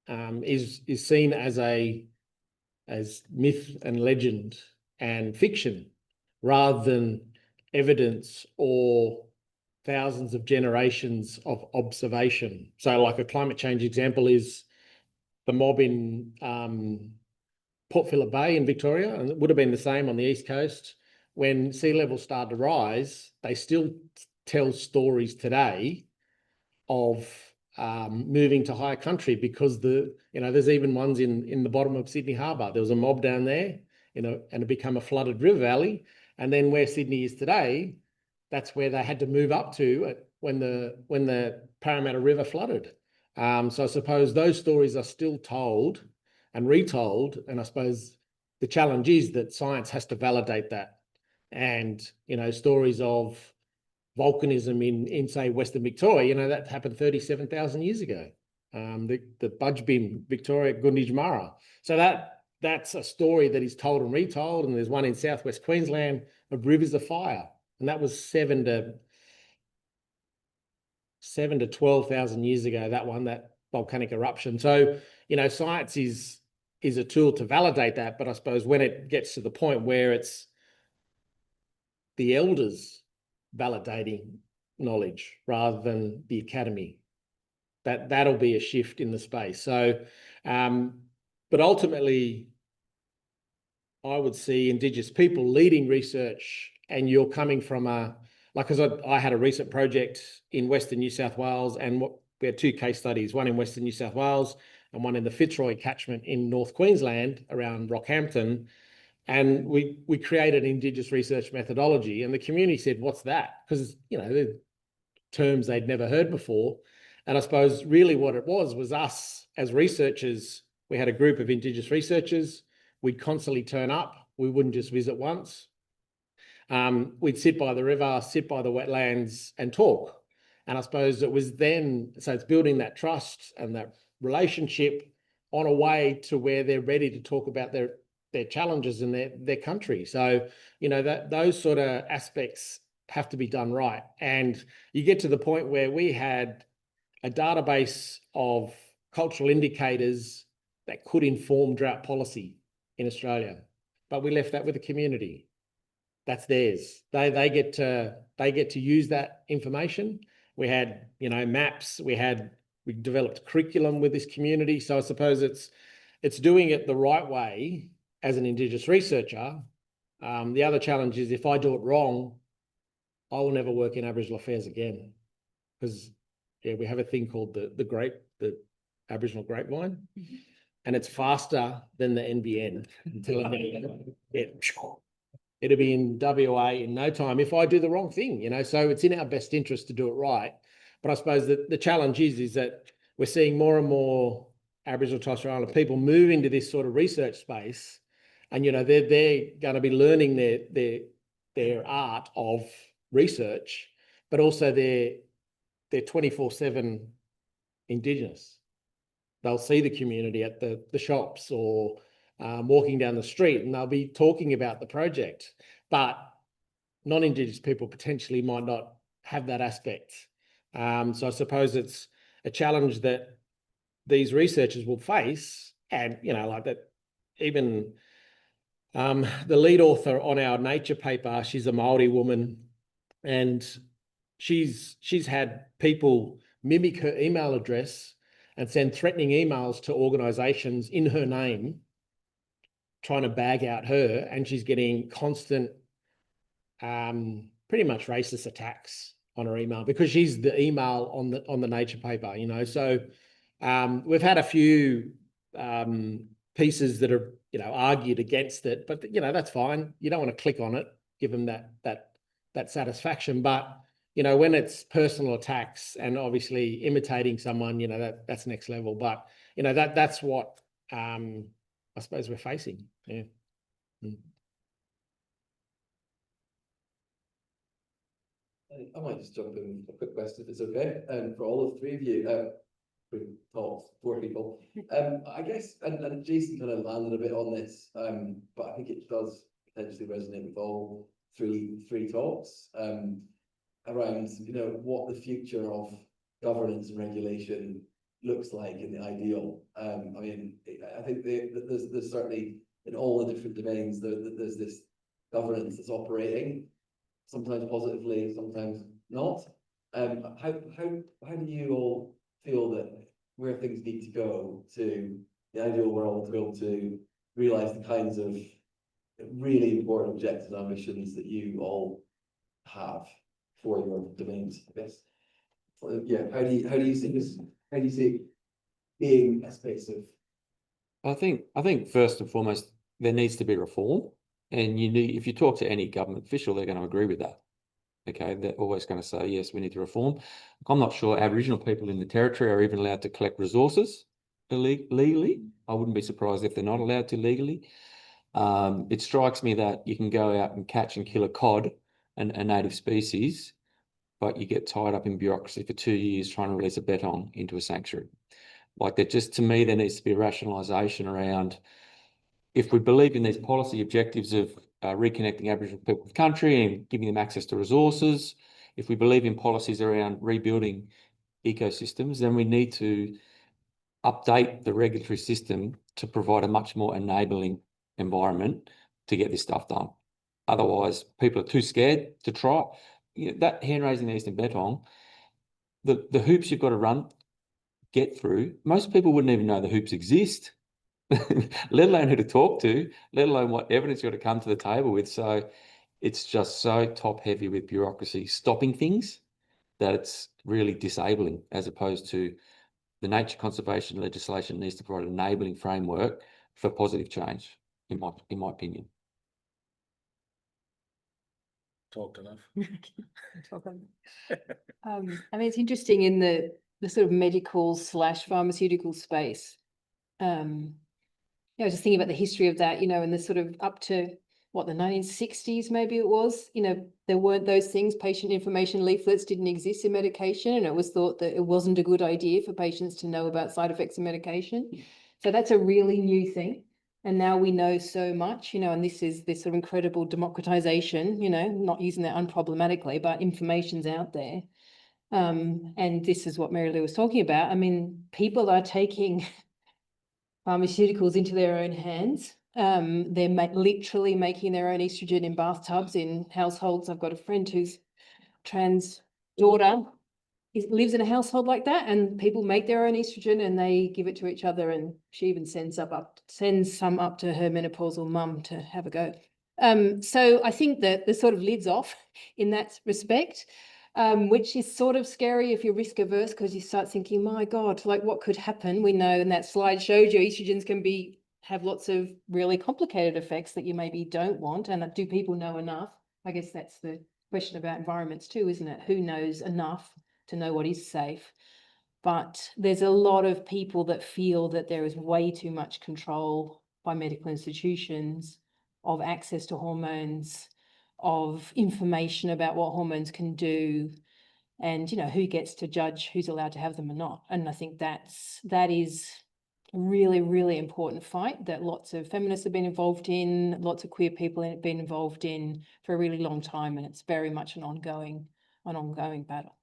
is seen as myth and legend and fiction rather than evidence or thousands of generations of observation. So like a climate change example is the mob in Port Phillip Bay in Victoria, and it would have been the same on the East Coast. When sea levels started to rise, they still tell stories today of moving to higher country because there's even ones in the bottom of Sydney Harbour. There was a mob down there, and it became a flooded river valley. And then where Sydney is today, that's where they had to move up to when the Parramatta River flooded. So I suppose those stories are still told and retold. And I suppose the challenge is that science has to validate that. And, stories of volcanism in say, Western Victoria, that happened 37,000 years ago. The Budgebim, Victoria, Gunditjmara. So that's a story that is told and retold. And there's one in southwest Queensland of rivers of fire. And that was 7 to 7 to 12,000 years ago, that volcanic eruption. So, you know, science is a tool to validate that, but I suppose when it gets to the point where it's the elders validating knowledge rather than the academy, that'll be a shift in the space. So, but ultimately, I would see Indigenous people leading research, and you're coming from because I had a recent project in Western New South Wales, and we had 2 case studies, one in Western New South Wales and one in the Fitzroy catchment in North Queensland around Rockhampton. And we created an Indigenous research methodology, and the community said, "What's that?" Because, you know, they're terms they'd never heard before. And I suppose really what it was us as researchers. We had a group of Indigenous researchers. We'd constantly turn up. We wouldn't just visit once. We'd sit by the river, sit by the wetlands and talk. And I suppose it was then, so it's building that trust and that relationship on a way to where they're ready to talk about their challenges in their country. So, you know, those sort of aspects have to be done right. And you get to the point where we had a database of cultural indicators that could inform drought policy in Australia, but we left that with the community. That's theirs. They get to use that information. We had, you know, maps. We developed curriculum with this community. So I suppose it's doing it the right way as an Indigenous researcher. The other challenge is if I do it wrong, I will never work in Aboriginal affairs again, because we have a thing called the Aboriginal grapevine, and it's faster than the NBN. It'll be in WA in no time if I do the wrong thing, you know. So it's in our best interest to do it right. But I suppose that the challenge is that we're seeing more and more Aboriginal and Torres Strait Islander people move into this sort of research space, and you know they're going to be learning their art of research, but also they're 24/7 Indigenous. They'll see the community at the shops or walking down the street, and they'll be talking about the project. But non-Indigenous people potentially might not have that aspect. So I suppose it's a challenge that these researchers will face. And, you know, like that, even the lead author on our Nature paper, she's a Māori woman, and she's had people mimic her email address and send threatening emails to organisations in her name, trying to bag out her, and she's getting constant, pretty much racist attacks on her email because she's the email on the Nature paper, you know. So we've had a few pieces that are, you know, argued against it, but you know that's fine. You don't want to click on it, give them that satisfaction. But you know, when it's personal attacks and obviously imitating someone, you know, that's next level. But you know that's what I suppose we're facing. Yeah. I might just jump in with a quick question, if it's okay, for all of 3 of you. 4 people. I guess, and Jason kind of landed a bit on this, but I think it does potentially resonate with all three talks around, you know, what the future of governance and regulation looks like in the ideal. I mean, I think there's certainly in all the different domains there's this governance that's operating, sometimes positively, sometimes not. How do you all feel that where things need to go to the ideal world to be able to realize the kinds of really important objectives and ambitions that you all have for your domains, I guess? Yeah, how do you see this? How do you see it being a space of? I think first and foremost there needs to be reform, and if you talk to any government official, they're going to agree with that. Okay, they're always going to say, yes, we need to reform. I'm not sure Aboriginal people in the territory are even allowed to collect resources legally. I wouldn't be surprised if they're not allowed to legally. It strikes me that you can go out and catch and kill a cod, a native species, but you get tied up in bureaucracy for 2 years trying to release a bettong into a sanctuary. Like that, just to me, there needs to be a rationalisation around, if we believe in these policy objectives of reconnecting Aboriginal people with country and giving them access to resources, if we believe in policies around rebuilding ecosystems, then we need to update the regulatory system to provide a much more enabling environment to get this stuff done. Otherwise, people are too scared to try. You know, that hand raising the Eastern Beton, the hoops you've got to get through, most people wouldn't even know the hoops exist, let alone who to talk to, let alone what evidence you've got to come to the table with. So it's just so top heavy with bureaucracy stopping things that it's really disabling, as opposed to the nature conservation legislation needs to provide an enabling framework for positive change, in my opinion. Talked enough. I mean, it's interesting in the sort of medical / pharmaceutical space. Just thinking about the history of that, and the sort of up to the 1960s, maybe it was, there weren't those things. Patient information leaflets didn't exist in medication, and it was thought that it wasn't a good idea for patients to know about side effects of medication. So that's a really new thing. And now we know so much, and this is this sort of incredible democratization, not using that unproblematically, but information's out there. And this is what Mary Lou was talking about. I mean, people are taking pharmaceuticals into their own hands. They're literally making their own estrogen in bathtubs in households. I've got a friend whose trans daughter lives in a household like that, and people make their own estrogen and they give it to each other, and she even sends some up to her menopausal mum to have a go. So I think that the sort of lid's off in that respect, which is sort of scary if you're risk averse, because you start thinking, my God, like what could happen? We know, and that slide showed you estrogens can have lots of really complicated effects that you maybe don't want. And do people know enough? I guess that's the question about environments too, isn't it? Who knows enough to know what is safe? But there's a lot of people that feel that there is way too much control by medical institutions of access to hormones, of information about what hormones can do, and who gets to judge who's allowed to have them or not. And I think that is a really, really important fight that lots of feminists have been involved in, lots of queer people have been involved in for a really long time, and it's very much an ongoing battle.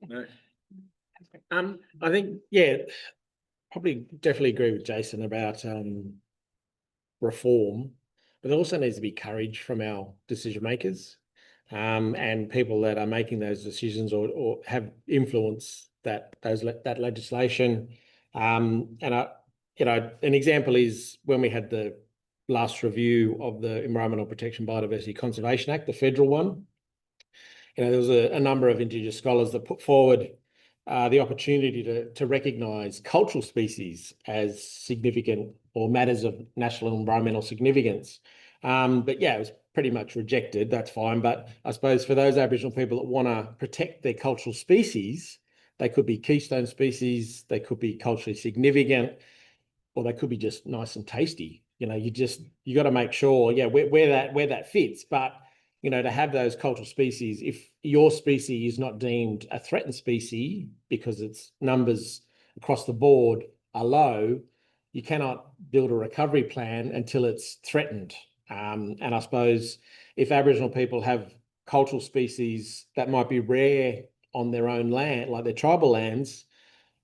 No. I think, probably definitely agree with Jason about reform, but there also needs to be courage from our decision makers, and people that are making those decisions or have influence that legislation. And an example is when we had the last review of the Environmental Protection Biodiversity Conservation Act, the federal one. There was a number of Indigenous scholars that put forward the opportunity to recognise cultural species as significant or matters of national environmental significance. But it was pretty much rejected. That's fine. But I suppose for those Aboriginal people that want to protect their cultural species, they could be keystone species, they could be culturally significant, or they could be just nice and tasty. You got to make sure, where that fits. But to have those cultural species, if your species is not deemed a threatened species because its numbers across the board are low, you cannot build a recovery plan until it's threatened. And I suppose if Aboriginal people have cultural species that might be rare on their own land, like their tribal lands,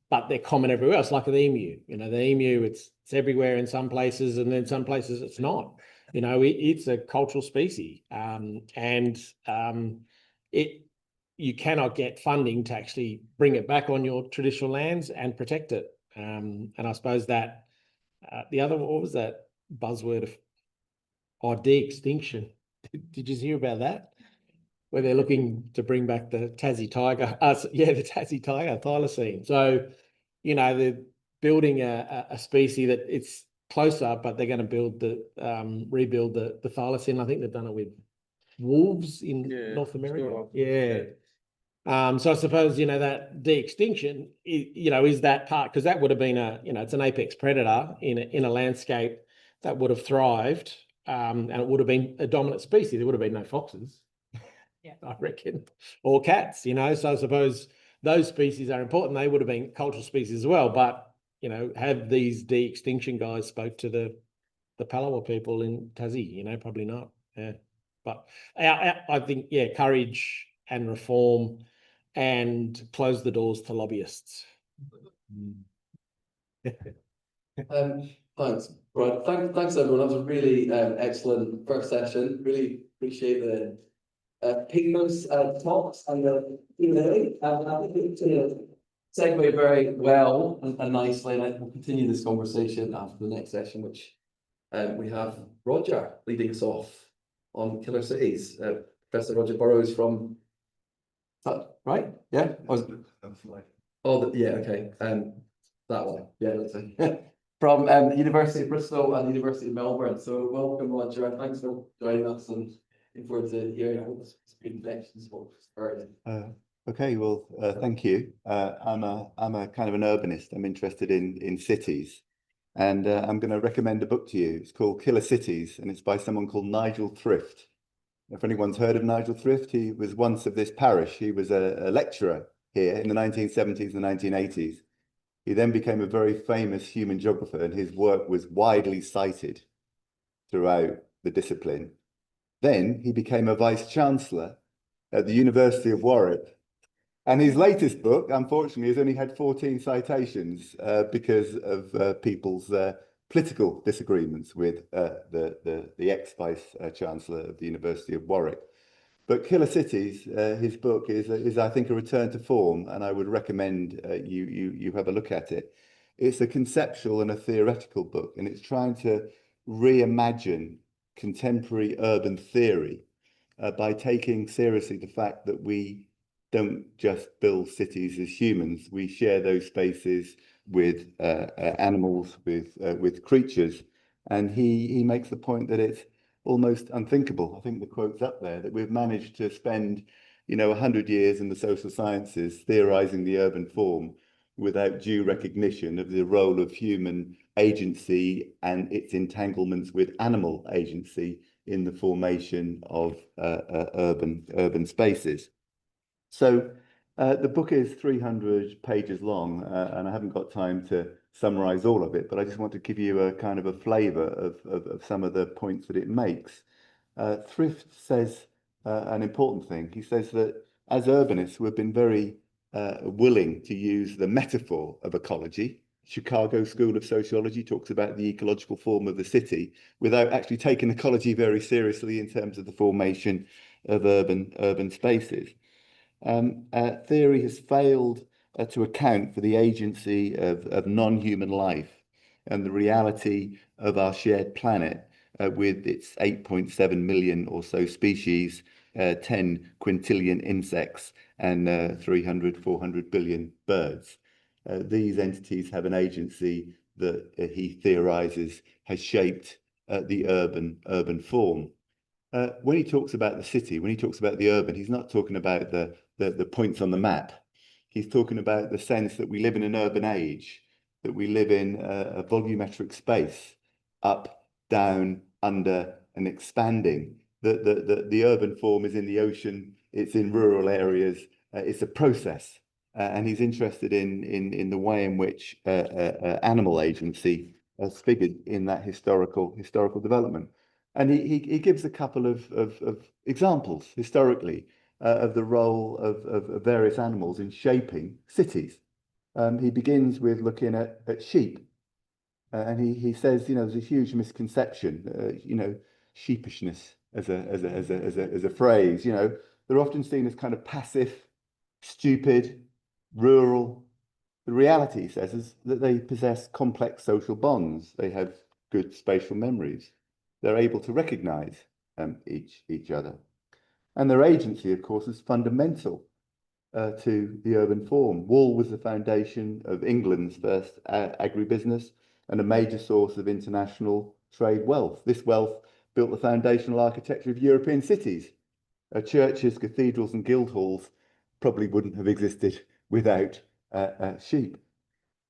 but they're common everywhere else, like the emu. The emu, it's everywhere in some places, and then some places it's not. It's a cultural species, and you cannot get funding to actually bring it back on your traditional lands and protect it. And I suppose that the other, what was that buzzword of de-extinction? Did you hear about that? Where they're looking to bring back the Tassie tiger, the Tassie tiger, thylacine. So, they're building a species that it's closer, but they're going to rebuild the thylacine. I think they've done it with wolves in North America. So I suppose, that de-extinction, is that part, because that would have been it's an apex predator in a landscape that would have thrived, and it would have been a dominant species. There would have been no foxes, I reckon, or cats, So I suppose those species are important. They would have been cultural species as well, but, have these de-extinction guys spoke to the Palawa people in Tassie? Probably not. Yeah. But I think, yeah, courage and reform and close the doors to lobbyists. Thanks, Brian. Thanks everyone. That was a really excellent first session. Really appreciate the Pigmos talks and the Q&A. I think it segue very well and nicely, and we'll continue this conversation after the next session, which we have Roger leading us off on killer cities. Professor Roger Burrows from, right? Yeah. Yeah. Okay. That one. Yeah. Let's see. From the University of Bristol and the University of Melbourne. So welcome, Roger, and thanks for joining us. And looking forward to hearing. I hope it's good connections for Okay, well, thank you. I'm a kind of an urbanist. I'm interested in cities, and I'm going to recommend a book to you. It's called Killer Cities, and it's by someone called Nigel Thrift. If anyone's heard of Nigel Thrift, he was once of this parish. He was a lecturer here in the 1970s and 1980s. He then became a very famous human geographer, and his work was widely cited throughout the discipline. Then he became a vice-chancellor at the University of Warwick. And his latest book, unfortunately, has only had 14 citations because of people's political disagreements with the ex-vice-chancellor of the University of Warwick. But Killer Cities, his book, is I think a return to form, and I would recommend you have a look at it. It's a conceptual and a theoretical book, and it's trying to reimagine contemporary urban theory by taking seriously the fact that we don't just build cities as humans. We share those spaces with animals, with creatures, and he makes the point that it's almost unthinkable. I think the quote's up there, that we've managed to spend, 100 years in the social sciences theorizing the urban form without due recognition of the role of human agency and its entanglements with animal agency in the formation of urban spaces. So the book is 300 pages long, and I haven't got time to summarize all of it, but I just want to give you a kind of a flavor of some of the points that it makes. Thrift says an important thing. He says that as urbanists, we've been very willing to use the metaphor of ecology. Chicago School of Sociology talks about the ecological form of the city without actually taking ecology very seriously in terms of the formation of urban spaces. Theory has failed to account for the agency of non-human life and the reality of our shared planet with its 8.7 million or so species, 10 quintillion insects, and 300, 400 billion birds. These entities have an agency that he theorizes has shaped the urban form. When he talks about the city, when he talks about the urban, he's not talking about the points on the map. He's talking about the sense that we live in an urban age, that we live in a volumetric space, up, down, under, and expanding. The urban form is in the ocean, it's in rural areas, it's a process. And he's interested in the way in which animal agency has figured in that historical development. And he gives a couple of examples historically of the role of various animals in shaping cities. He begins with looking at sheep. And he says, there's a huge misconception, sheepishness as a phrase. They're often seen as kind of passive, stupid, rural. The reality, he says, is that they possess complex social bonds. They have good spatial memories. They're able to recognize each other. And their agency, of course, is fundamental to the urban form. Wool was the foundation of England's first agribusiness and a major source of international trade wealth. This wealth built the foundational architecture of European cities. Churches, cathedrals, and guild halls probably wouldn't have existed without sheep.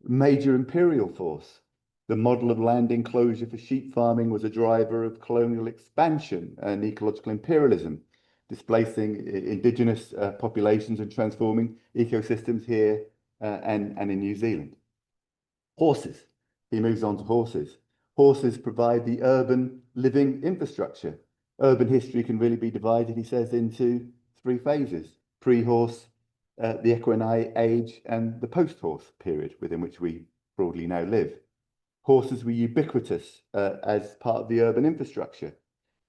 Major imperial force. The model of land enclosure for sheep farming was a driver of colonial expansion and ecological imperialism, displacing indigenous populations and transforming ecosystems here and in New Zealand. Horses. He moves on to horses. Horses provide the urban living infrastructure. Urban history can really be divided, he says, into 3 phases: pre-horse, the equine age, and the post-horse period within which we broadly now live. Horses were ubiquitous as part of the urban infrastructure.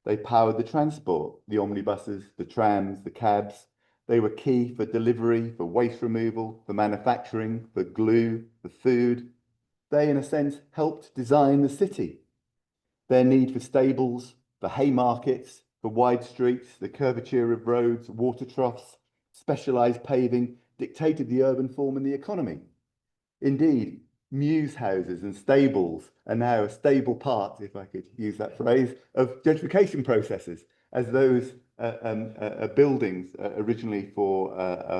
They powered the transport, the omnibuses, the trams, the cabs. They were key for delivery, for waste removal, for manufacturing, for glue, for food. They, in a sense, helped design the city. Their need for stables, for hay markets, for wide streets, the curvature of roads, water troughs, specialised paving dictated the urban form and the economy. Indeed, mews houses and stables are now a stable part, if I could use that phrase, of gentrification processes, as those buildings originally for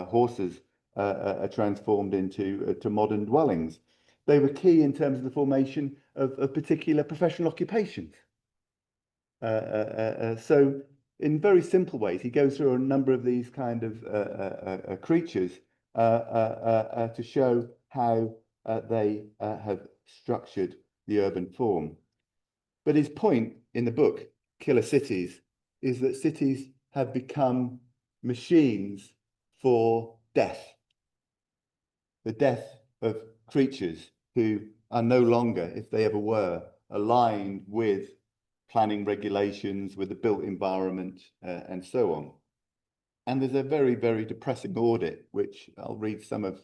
horses are transformed into modern dwellings. They were key in terms of the formation of particular professional occupations. So in very simple ways, he goes through a number of these kind of creatures to show how they have structured the urban form. But his point in the book, Killer Cities, is that cities have become machines for death. The death of creatures who are no longer, if they ever were, aligned with planning regulations, with the built environment, and so on. And there's a very, very depressing audit, which I'll read some of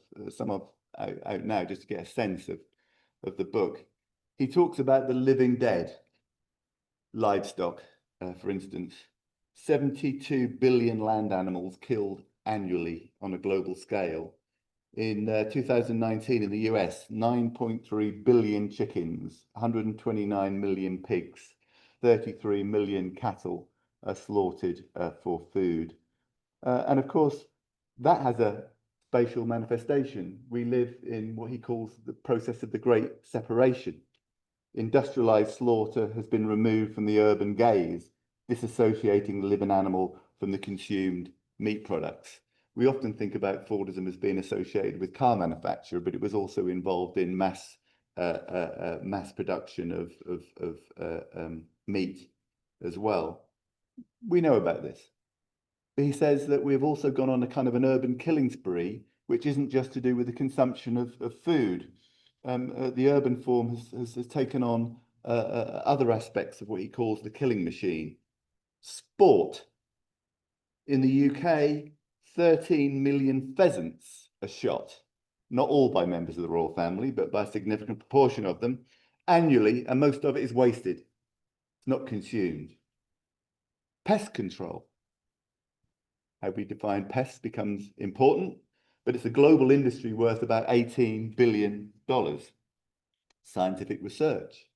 out now just to get a sense of the book. He talks about the living dead, livestock, for instance. 72 billion land animals killed annually on a global scale. In 2019 in the US, 9.3 billion chickens, 129 million pigs, 33 million cattle are slaughtered for food. And of course, that has a spatial manifestation. We live in what he calls the process of the great separation. Industrialized slaughter has been removed from the urban gaze, disassociating the living animal from the consumed meat products. We often think about Fordism as being associated with car manufacture, but it was also involved in mass production of meat as well. We know about this. But he says that we've also gone on a kind of an urban killing spree, which isn't just to do with the consumption of food. The urban form has taken on other aspects of what he calls the killing machine. Sport. In the UK, 13 million pheasants are shot, not all by members of the royal family, but by a significant proportion of them, annually, and most of it is wasted. It's not consumed. Pest control. How we define pests becomes important, but it's a global industry worth about $18 billion. Scientific research,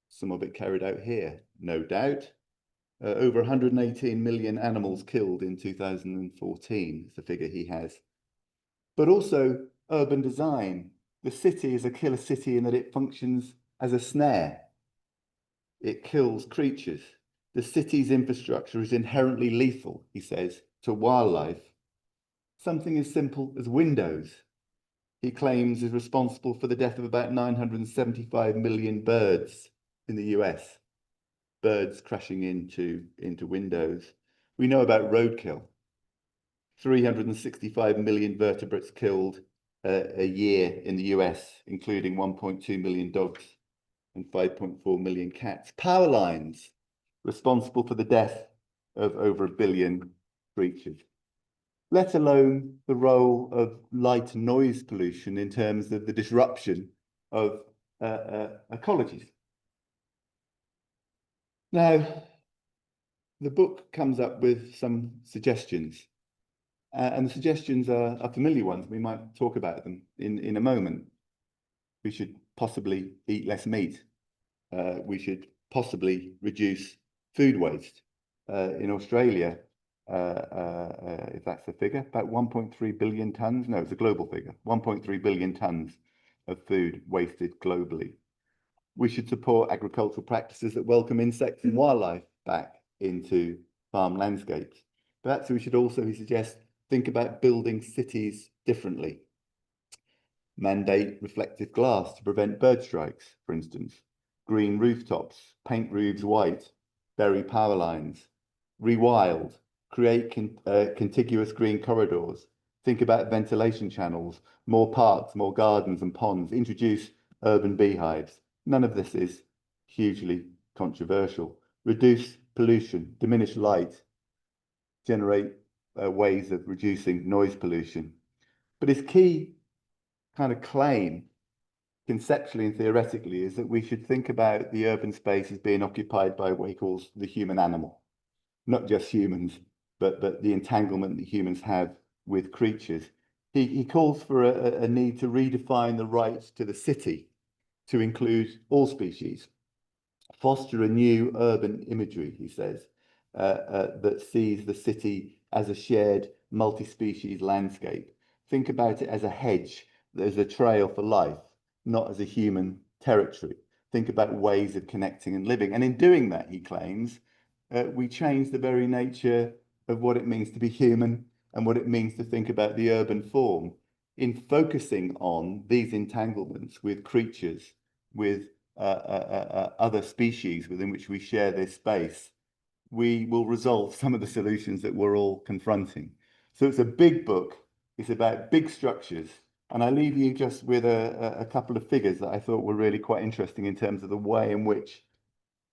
some of it carried out here, no doubt. Over 118 million animals killed in 2014 is the figure he has. But also urban design. The city is a killer city in that it functions as a snare. It kills creatures. The city's infrastructure is inherently lethal, he says, to wildlife. Something as simple as windows, he claims, is responsible for the death of about 975 million birds in the US. Birds crashing into windows. We know about roadkill. 365 million vertebrates killed a year in the US, including 1.2 million dogs and 5.4 million cats. Power lines, responsible for the death of over 1 billion creatures, let alone the role of light and noise pollution in terms of the disruption of ecologies. Now, the book comes up with some suggestions, and the suggestions are familiar ones. We might talk about them in a moment. We should possibly eat less meat. We should possibly reduce food waste. In Australia, if that's the figure, about 1.3 billion tonnes. No, it's a global figure. 1.3 billion tonnes of food wasted globally. We should support agricultural practices that welcome insects and wildlife back into farm landscapes. Perhaps we should also, he suggests, think about building cities differently. Mandate reflective glass to prevent bird strikes, for instance. Green rooftops, paint roofs white, bury power lines. rewild, create contiguous green corridors, think about ventilation channels, more parks, more gardens and ponds, introduce urban beehives. None of this is hugely controversial. Reduce pollution, diminish light, generate ways of reducing noise pollution. But his key kind of claim, conceptually and theoretically, is that we should think about the urban space as being occupied by what he calls the human animal. Not just humans, but the entanglement that humans have with creatures. He calls for a need to redefine the right to the city to include all species, foster a new urban imagery, he says, that sees the city as a shared multi-species landscape. Think about it as a hedge, as a trail for life, not as a human territory. Think about ways of connecting and living. And in doing that, he claims, we change the very nature of what it means to be human and what it means to think about the urban form. In focusing on these entanglements with creatures, with other species within which we share this space, we will resolve some of the solutions that we're all confronting. So it's a big book. It's about big structures. And I leave you just with a couple of figures that I thought were really quite interesting in terms of the way in which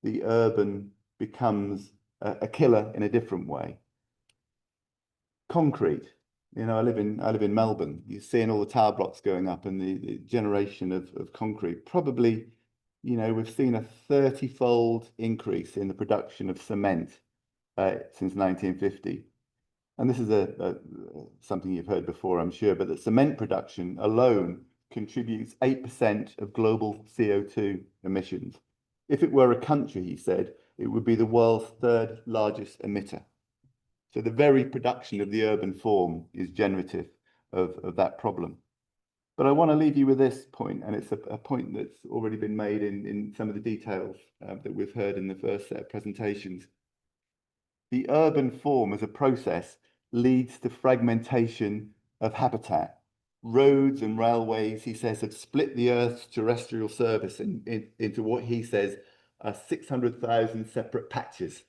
the urban becomes a killer in a different way. Concrete. You know, I live in Melbourne. You're seeing all the tower blocks going up and the generation of concrete. Probably, you know, we've seen a 30-fold increase in the production of cement since 1950. And this is something you've heard before, I'm sure, but the cement production alone contributes 8% of global CO2 emissions. If it were a country, he said, it would be the world's third largest emitter. So the very production of the urban form is generative of that problem. But I want to leave you with this point, and it's a point that's already been made in some of the details that we've heard in the first set of presentations. The urban form as a process leads to fragmentation of habitat. Roads and railways, he says, have split the Earth's terrestrial surface into what he says are 600,000 separate patches.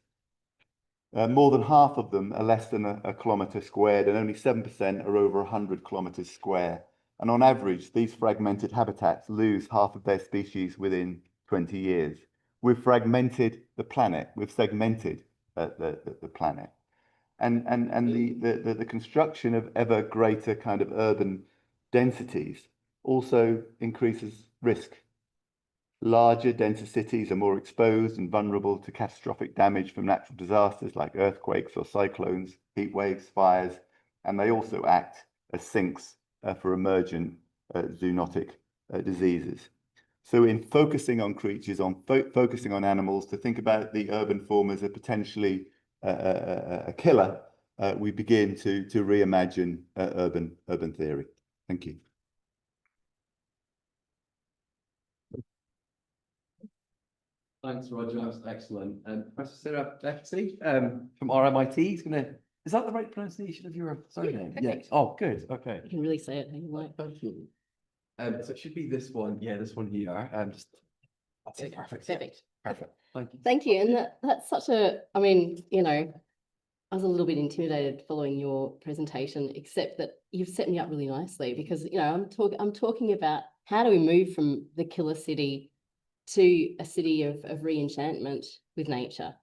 More than half of them are less than a kilometre squared, and only 7% are over 100 kilometres square. And on average, these fragmented habitats lose half of their species within 20 years. We've fragmented the planet, we've segmented the planet. And the construction of ever greater kind of urban densities also increases risk. Larger, denser cities are more exposed and vulnerable to catastrophic damage from natural disasters like earthquakes or cyclones, heat waves, fires, and they also act as sinks for emergent zoonotic diseases. So in focusing on creatures, focusing on animals, to think about the urban form as a potentially a killer, we begin to reimagine urban theory. Thank you. Thanks, Roger. That was excellent. And Professor Sarah Beckley from RMIT is going to. Is that the right pronunciation of your surname? Yeah, Yes. Oh, good. Okay. You can really say it how you like. Thank you. So it should be this one. Yeah, this one here. Just that's it. Perfect. Perfect. Perfect. Thank you. Thank you. And that's such a, I mean, you know, I was a little bit intimidated following your presentation, except that you've set me up really nicely because, you know, I'm talking about how do we move from the killer city to a city of re-enchantment with nature.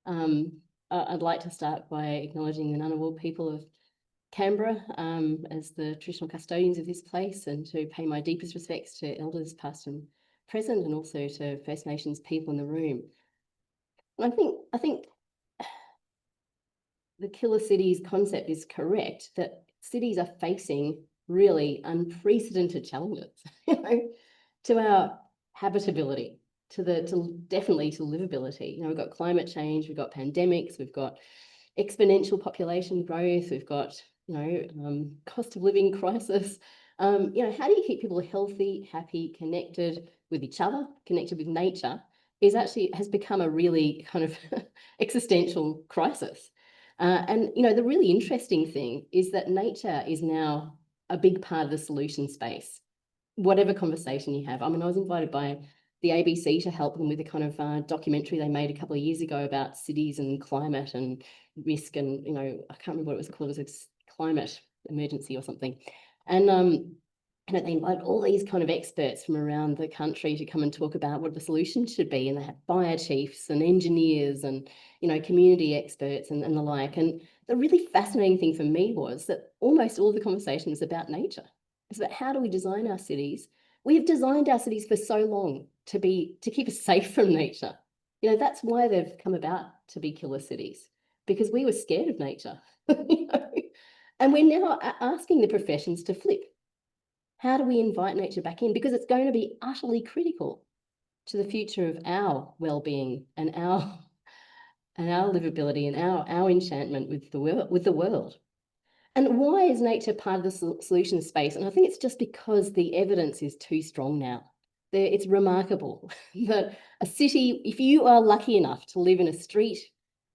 I'd like to start by acknowledging the Ngunnawal people of Canberra as the traditional custodians of this place, and to pay my deepest respects to elders past and present, and also to First Nations people in the room. And I think the killer cities concept is correct, that cities are facing really unprecedented challenges, you know, to our habitability, definitely to livability. You know, we've got climate change, we've got pandemics, we've got exponential population growth, we've got, you know, cost of living crisis. You know, how do you keep people healthy, happy, connected with each other, connected with nature, has become a really kind of existential crisis. And, you know, the really interesting thing is that nature is now a big part of the solution space, whatever conversation you have. I mean, I was invited by the ABC to help them with a kind of documentary they made a couple of years ago about cities and climate and risk, and I can't remember what it was called, it was a climate emergency or something. And they invite all these kind of experts from around the country to come and talk about what the solution should be. And they had fire chiefs and engineers and, community experts and the like. And the really fascinating thing for me was that almost all the conversation was about nature. It's about how do we design our cities? We have designed our cities for so long to keep us safe from nature. That's why they've come about to be killer cities, because we were scared of nature. And we're now asking the professions to flip. How do we invite nature back in? Because it's going to be utterly critical to the future of our well-being and our livability and our enchantment with the world. And why is nature part of the solution space? And I think it's just because the evidence is too strong now. It's remarkable that a city, if you are lucky enough to live in a street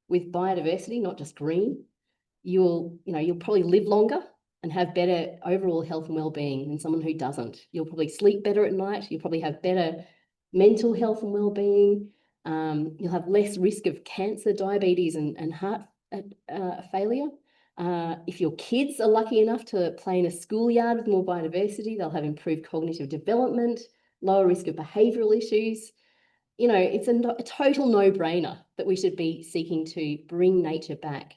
with biodiversity, not just green, you'll probably live longer and have better overall health and well-being than someone who doesn't. You'll probably sleep better at night. You'll probably have better mental health and well-being. You'll have less risk of cancer, diabetes, and heart failure. If your kids are lucky enough to play in a schoolyard with more biodiversity, they'll have improved cognitive development, lower risk of behavioural issues. It's a total no-brainer that we should be seeking to bring nature back.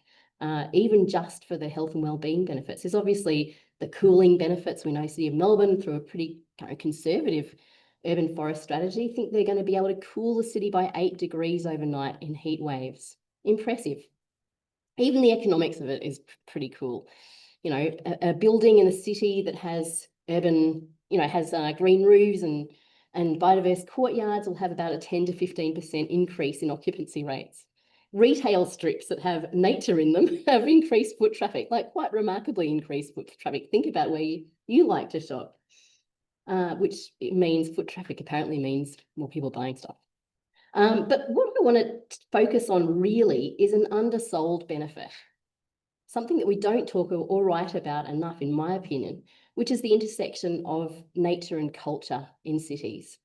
Even just for the health and well-being benefits. There's obviously the cooling benefits. We know City of Melbourne, through a pretty kind of conservative urban forest strategy, think they're going to be able to cool the city by 8 degrees overnight in heat waves. Impressive. Even the economics of it is pretty cool. A building in a city that has urban, has green roofs and biodiverse courtyards will have about a 10 to 15% increase in occupancy rates. Retail strips that have nature in them have increased foot traffic, like quite remarkably increased foot traffic. Think about where you like to shop, which it means foot traffic apparently means more people buying stuff. But what I want to focus on really is an undersold benefit, something that we don't talk or write about enough, in my opinion, which is the intersection of nature and culture in cities.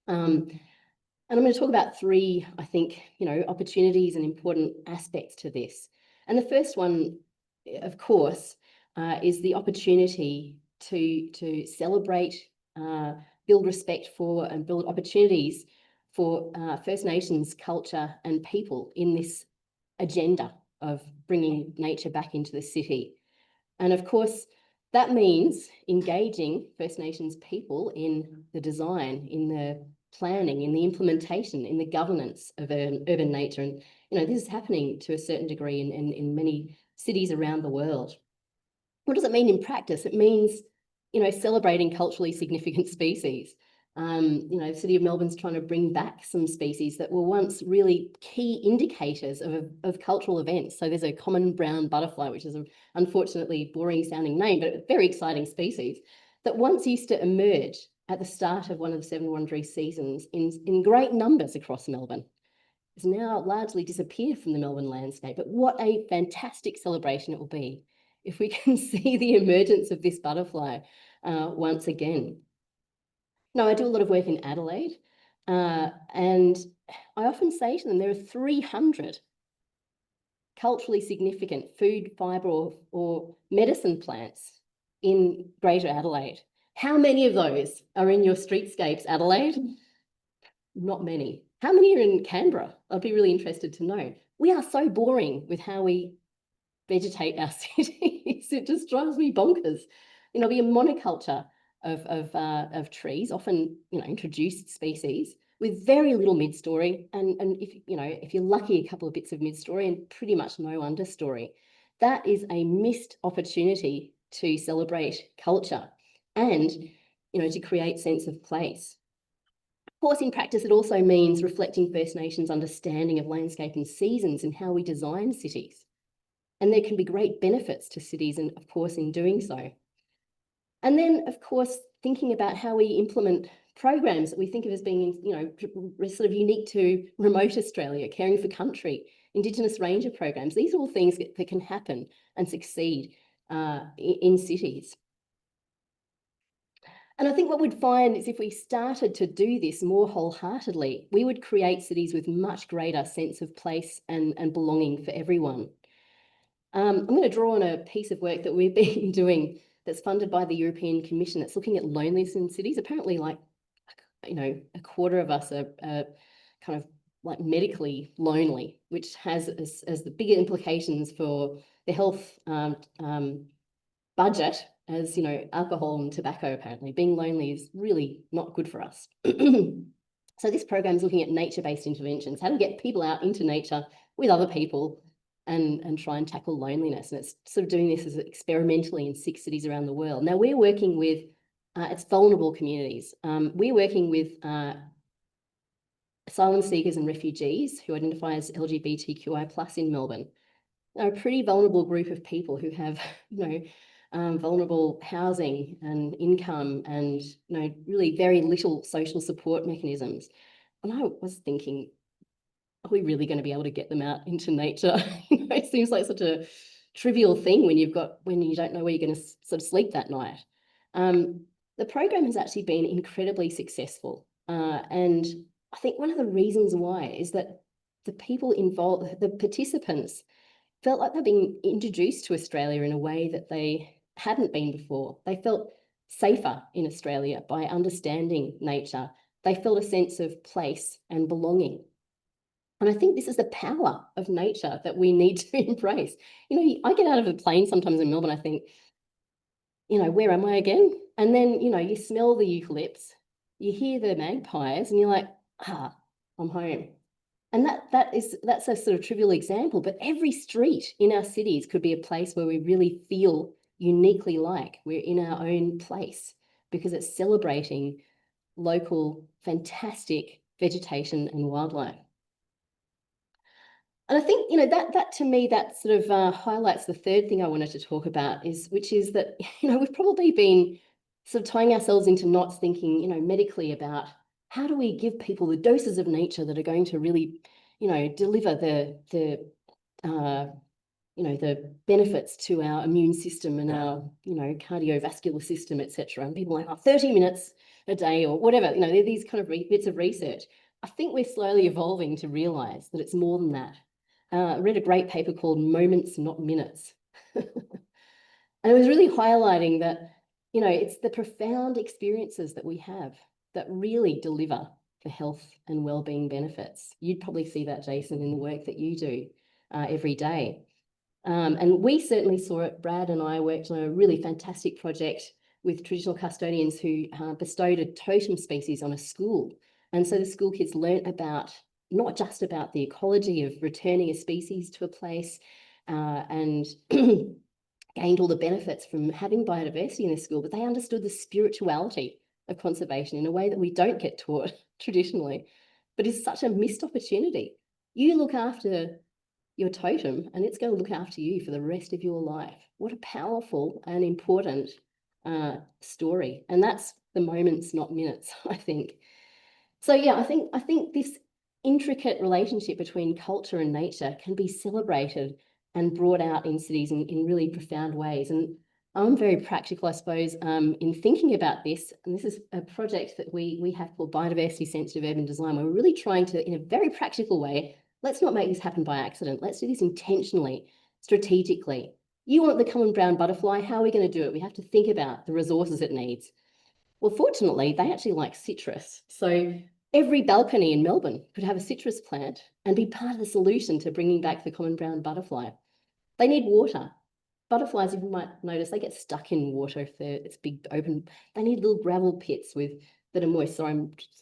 And I'm going to talk about 3, I think, opportunities and important aspects to this. And the first one, of course, is the opportunity to celebrate, build respect for, and build opportunities for First Nations culture and people in this agenda of bringing nature back into the city. And of course, that means engaging First Nations people in the design, in the planning, in the implementation, in the governance of urban nature. And, this is happening to a certain degree in many cities around the world. What does it mean in practice? It means, celebrating culturally significant species. The City of Melbourne's trying to bring back some species that were once really key indicators of cultural events. So there's a common brown butterfly, which is an unfortunately boring sounding name, but a very exciting species that once used to emerge at the start of one of the 7 Wondery seasons in great numbers across Melbourne. It's now largely disappeared from the Melbourne landscape, but what a fantastic celebration it will be if we can see the emergence of this butterfly once again. Now, I do a lot of work in Adelaide, and I often say to them, there are 300 culturally significant food, fibre or medicine plants in Greater Adelaide. How many of those are in your streetscapes, Adelaide? Not many. How many are in Canberra? I'd be really interested to know. We are so boring with how we vegetate our cities. It just drives me bonkers. There'll be a monoculture of trees, often introduced species, with very little mid-story, and if you're lucky, a couple of bits of mid-story and pretty much no understory. That is a missed opportunity to celebrate culture and to create sense of place. Of course, in practice, it also means reflecting First Nations understanding of landscape and seasons and how we design cities. And there can be great benefits to cities, and of course, in doing so. And then, of course, thinking about how we implement programs that we think of as being, sort of unique to remote Australia, caring for country, Indigenous ranger programs. These are all things that can happen and succeed in cities. And I think what we'd find is if we started to do this more wholeheartedly, we would create cities with much greater sense of place and belonging for everyone. I'm going to draw on a piece of work that we've been doing that's funded by the European Commission that's looking at loneliness in cities. Apparently, like, you know, a quarter of us are kind of like medically lonely, which has as the bigger implications for the health budget as, you know, alcohol and tobacco. Apparently being lonely is really not good for us. So this program is looking at nature-based interventions, how to get people out into nature with other people and try and tackle loneliness. And it's sort of doing this as experimentally in 6 cities around the world. Now we're working with it's vulnerable communities. We're working with asylum seekers and refugees who identify as LGBTQI+ in Melbourne. They're a pretty vulnerable group of people who have, you know, vulnerable housing and income and, you know, really very little social support mechanisms. And I was thinking, are we really going to be able to get them out into nature? You know, it seems like such a trivial thing when you don't know where you're going to sort of sleep that night. The program has actually been incredibly successful. And I think one of the reasons why is that the people involved, the participants, felt like they're being introduced to Australia in a way that they hadn't been before. They felt safer in Australia by understanding nature. They felt a sense of place and belonging. And I think this is the power of nature that we need to embrace. You know, I get out of a plane sometimes in Melbourne, I think, you know, where am I again? And then, you know, you smell the eucalypts, you hear the magpies, and you're like, I'm home. And that's a sort of trivial example, but every street in our cities could be a place where we really feel uniquely like we're in our own place, because it's celebrating local, fantastic vegetation and wildlife. And I think, you know, that to me, that sort of highlights the third thing I wanted to talk about, which is that, you know, we've probably been sort of tying ourselves into knots thinking, you know, medically about how do we give people the doses of nature that are going to really, you know, deliver the benefits to our immune system and our, you know, cardiovascular system, etc. And people are like, 30 minutes a day or whatever, you know, they're these kind of bits of research. I think we're slowly evolving to realize that it's more than that. I read a great paper called Moments, Not Minutes. And it was really highlighting that, you know, it's the profound experiences that we have that really deliver the health and well-being benefits. You'd probably see that, Jason, in the work that you do every day. And we certainly saw it. Brad and I worked on a really fantastic project with traditional custodians who bestowed a totem species on a school. And so the school kids learnt about, not just about the ecology of returning a species to a place and gained all the benefits from having biodiversity in the school, but they understood the spirituality of conservation in a way that we don't get taught traditionally, but is such a missed opportunity. You look after your totem and it's going to look after you for the rest of your life. What a powerful and important story. And that's the moments, not minutes, I think. So yeah, I think this intricate relationship between culture and nature can be celebrated and brought out in cities in really profound ways. And I'm very practical, I suppose, in thinking about this. And this is a project that we have called Biodiversity Sensitive Urban Design, where we're really trying to, in a very practical way, let's not make this happen by accident. Let's do this intentionally, strategically. You want the common brown butterfly, how are we going to do it? We have to think about the resources it needs. Well, fortunately, they actually like citrus. So every balcony in Melbourne could have a citrus plant and be part of the solution to bringing back the common brown butterfly. They need water. Butterflies, you might notice, they get stuck in water if it's big open. They need little gravel pits that are moist.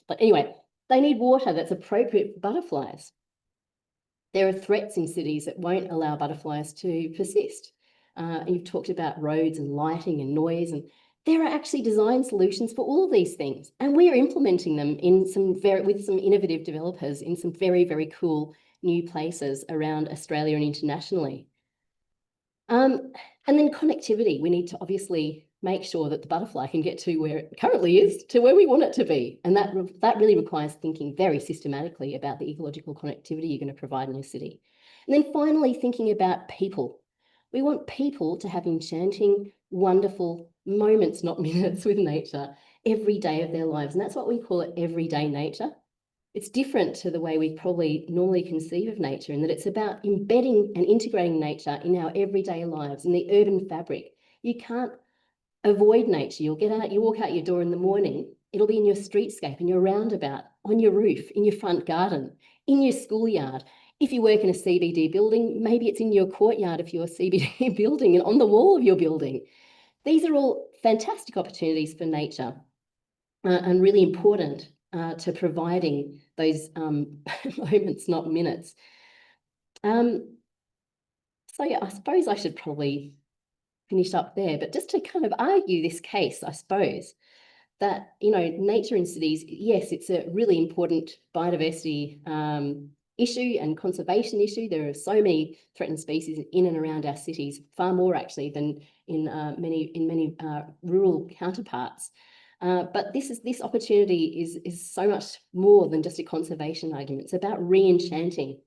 But anyway, they need water that's appropriate for butterflies. There are threats in cities that won't allow butterflies to persist. And you've talked about roads and lighting and noise, and there are actually design solutions for all of these things. And we are implementing them with some innovative developers in some very, very cool new places around Australia and internationally. And then connectivity. We need to obviously make sure that the butterfly can get to where it currently is, to where we want it to be. And that really requires thinking very systematically about the ecological connectivity you're going to provide in a city. And then finally, thinking about people. We want people to have enchanting, wonderful moments, not minutes, with nature. every day of their lives. And that's what we call it, everyday nature. It's different to the way we probably normally conceive of nature, in that it's about embedding and integrating nature in our everyday lives, in the urban fabric. You can't avoid nature. You'll get out, you walk out your door in the morning, it'll be in your streetscape, in your roundabout, on your roof, in your front garden, in your schoolyard. If you work in a CBD building, maybe it's in your courtyard of your CBD building and on the wall of your building. These are all fantastic opportunities for nature and really important to providing those moments, not minutes. So yeah, I suppose I should probably finish up there, but just to kind of argue this case, I suppose, that, you know, nature in cities, yes, it's a really important biodiversity issue and conservation issue. There are so many threatened species in and around our cities, far more actually than in many rural counterparts. But this opportunity is so much more than just a conservation argument. It's about re-enchanting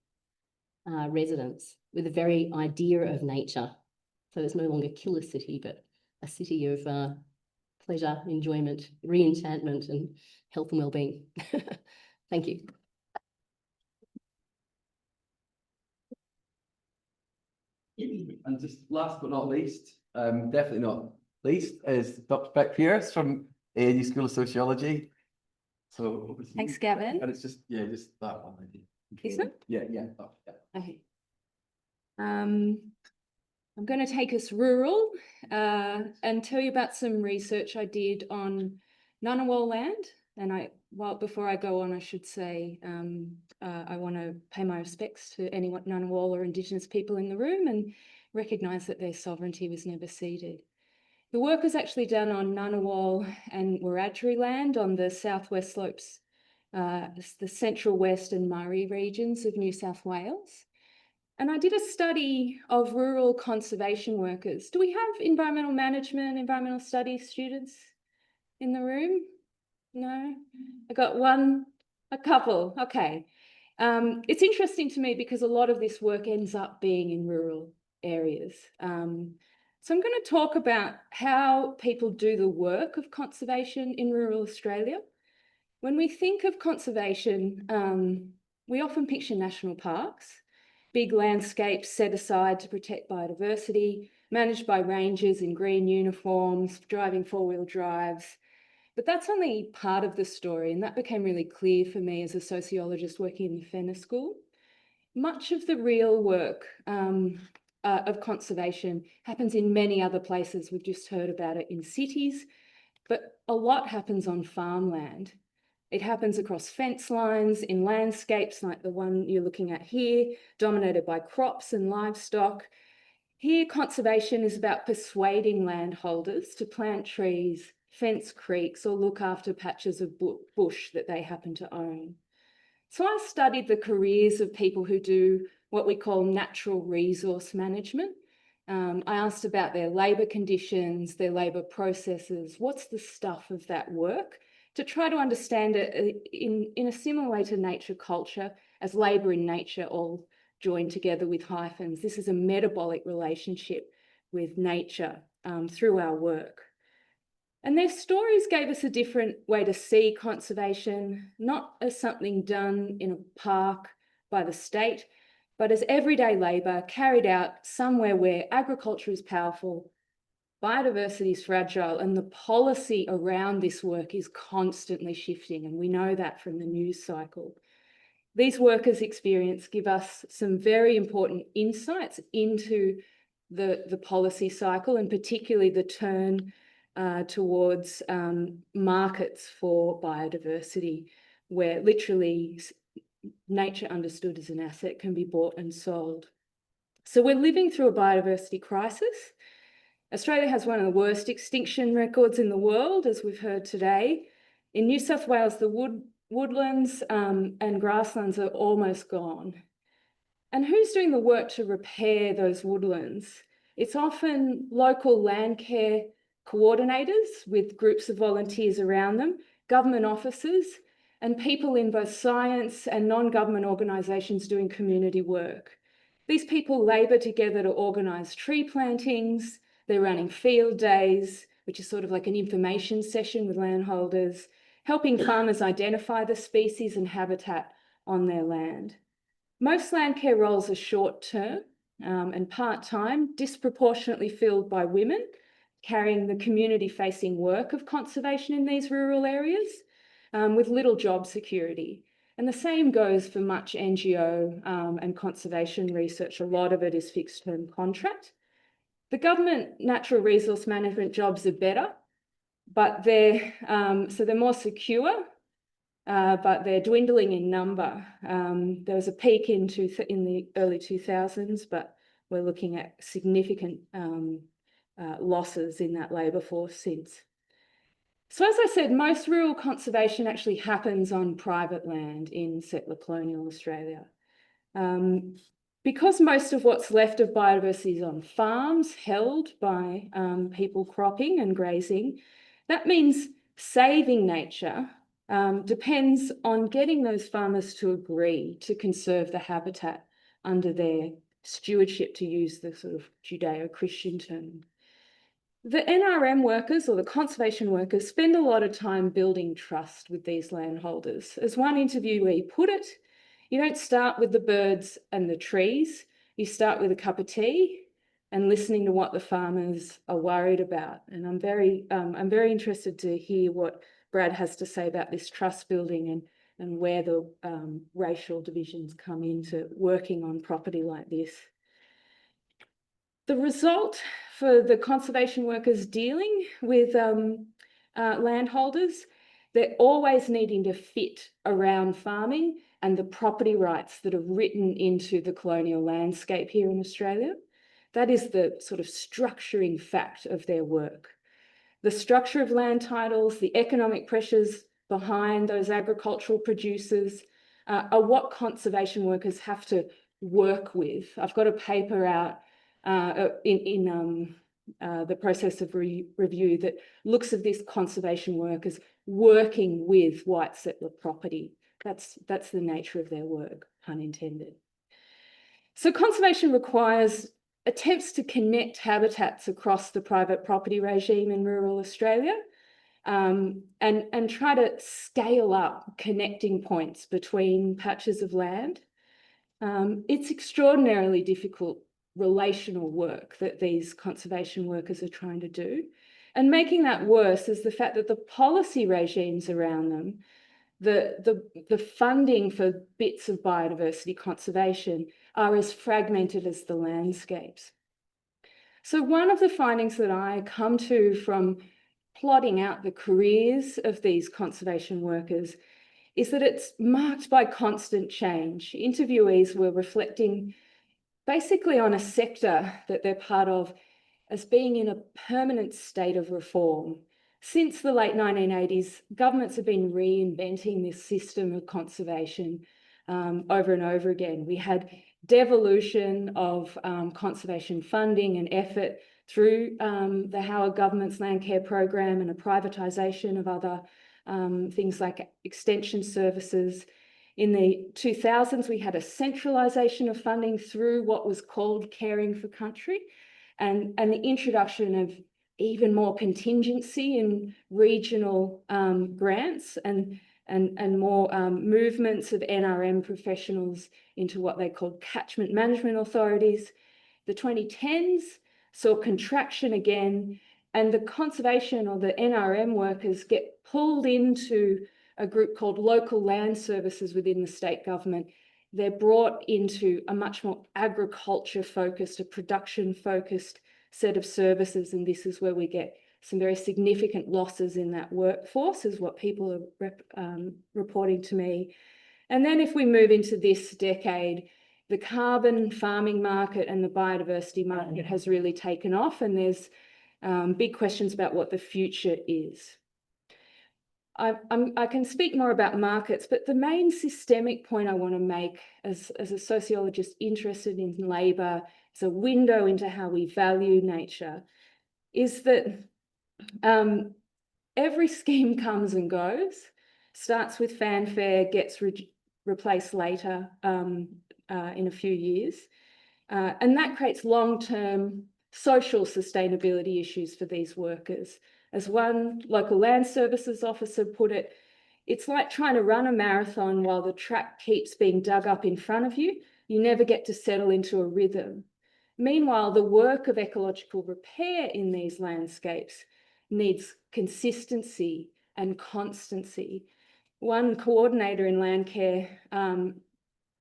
residents with the very idea of nature. So it's no longer kill a city, but a city of pleasure, enjoyment, re-enchantment, and health and well-being. Thank you. And just last but not least, definitely not least, is Dr. Beck Pierce from ANU School of Sociology. So over to you. Thanks, Gavin. And it's just, yeah, just that one. This one? Yeah, yeah. Oh, yeah. Okay. I'm going to take us rural and tell you about some research I did on Ngunnawal land. And before I go on, I should say I want to pay my respects to any Ngunnawal or Indigenous people in the room and recognise that their sovereignty was never ceded. The work was actually done on Ngunnawal and Wiradjuri land on the southwest slopes, the central west and Murray regions of New South Wales. And I did a study of rural conservation workers. Do we have environmental management, environmental studies students in the room? No? I got a couple, okay. It's interesting to me because a lot of this work ends up being in rural areas. So I'm going to talk about how people do the work of conservation in rural Australia. When we think of conservation, we often picture national parks, big landscapes set aside to protect biodiversity, managed by rangers in green uniforms, driving four-wheel drives. But that's only part of the story, and that became really clear for me as a sociologist working in the Fenner School. Much of the real work of conservation happens in many other places. We've just heard about it in cities, but a lot happens on farmland. It happens across fence lines, in landscapes like the one you're looking at here, dominated by crops and livestock. Here, conservation is about persuading landholders to plant trees, fence creeks, or look after patches of bush that they happen to own. So I studied the careers of people who do what we call natural resource management. I asked about their labour conditions, their labour processes, what's the stuff of that work, to try to understand it in a similar way to nature culture, as labour and nature all joined together with hyphens. This is a metabolic relationship with nature through our work. And their stories gave us a different way to see conservation, not as something done in a park by the state, but as everyday labour carried out somewhere where agriculture is powerful, biodiversity is fragile, and the policy around this work is constantly shifting, and we know that from the news cycle. These workers' experience give us some very important insights into the policy cycle, and particularly the turn towards markets for biodiversity, where literally nature understood as an asset can be bought and sold. So we're living through a biodiversity crisis. Australia has one of the worst extinction records in the world, as we've heard today. In New South Wales, the woodlands and grasslands are almost gone. And who's doing the work to repair those woodlands? It's often local land care coordinators with groups of volunteers around them, government officers, and people in both science and non-government organisations doing community work. These people labour together to organise tree plantings, they're running field days, which is sort of like an information session with landholders, helping farmers identify the species and habitat on their land. Most land care roles are short-term and part-time, disproportionately filled by women, carrying the community-facing work of conservation in these rural areas with little job security. And the same goes for much NGO and conservation research. A lot of it is fixed-term contract. The government natural resource management jobs are better, but they're more secure, but they're dwindling in number. There was a peak in the early 2000s, but we're looking at significant losses in that labour force since. So as I said, most rural conservation actually happens on private land in settler colonial Australia. Because most of what's left of biodiversity is on farms held by people cropping and grazing, that means saving nature depends on getting those farmers to agree to conserve the habitat under their stewardship, to use the sort of Judeo-Christian term. The NRM workers, or the conservation workers, spend a lot of time building trust with these landholders. As one interviewee put it, you don't start with the birds and the trees, you start with a cup of tea and listening to what the farmers are worried about. And I'm very interested to hear what Brad has to say about this trust building and where the racial divisions come into working on property like this. The result for the conservation workers dealing with landholders, they're always needing to fit around farming and the property rights that are written into the colonial landscape here in Australia. That is the sort of structuring fact of their work. The structure of land titles, the economic pressures behind those agricultural producers are what conservation workers have to work with. I've got a paper out in the process of review that looks at this conservation work as working with white settler property. That's the nature of their work, pun intended. So conservation requires attempts to connect habitats across the private property regime in rural Australia and try to scale up connecting points between patches of land. It's extraordinarily difficult relational work that these conservation workers are trying to do. And making that worse is the fact that the policy regimes around them, the funding for bits of biodiversity conservation are as fragmented as the landscapes. So one of the findings that I come to from plotting out the careers of these conservation workers is that it's marked by constant change. Interviewees were reflecting basically on a sector that they're part of as being in a permanent state of reform. Since the late 1980s, governments have been reinventing this system of conservation over and over again. We had devolution of conservation funding and effort through the Howard government's land care program and a privatisation of other things like extension services. In the 2000s, we had a centralisation of funding through what was called Caring for Country and the introduction of even more contingency in regional grants and more movements of NRM professionals into what they called catchment management authorities. The 2010s saw contraction again, and the conservation or the NRM workers get pulled into a group called local land services within the state government. They're brought into a much more agriculture-focused, a production-focused set of services, and this is where we get some very significant losses in that workforce, is what people are reporting to me. And then if we move into this decade, the carbon farming market and the biodiversity market has really taken off, and there's big questions about what the future is. I can speak more about markets, but the main systemic point I want to make as a sociologist interested in labour, as a window into how we value nature, is that every scheme comes and goes, starts with fanfare, gets replaced later in a few years, and that creates long-term social sustainability issues for these workers. As one local land services officer put it, it's like trying to run a marathon while the track keeps being dug up in front of you. You never get to settle into a rhythm. Meanwhile, the work of ecological repair in these landscapes needs consistency and constancy. One coordinator in land care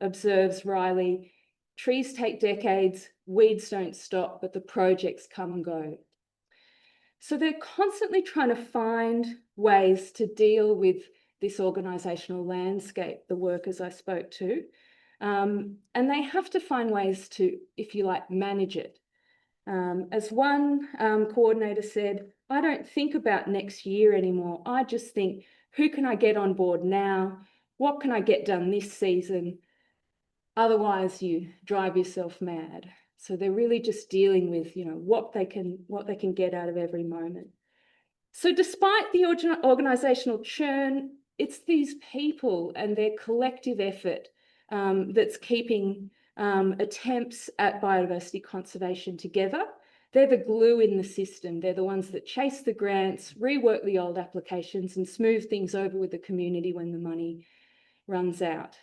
observes wryly, trees take decades, weeds don't stop, but the projects come and go. So they're constantly trying to find ways to deal with this organisational landscape, the workers I spoke to, and they have to find ways to, if you like, manage it. As one coordinator said, I don't think about next year anymore. I just think, who can I get on board now? What can I get done this season? Otherwise, you drive yourself mad. So they're really just dealing with, you know, what they can get out of every moment. So despite the organisational churn, it's these people and their collective effort that's keeping attempts at biodiversity conservation together. They're the glue in the system. They're the ones that chase the grants, rework the old applications and smooth things over with the community when the money runs out.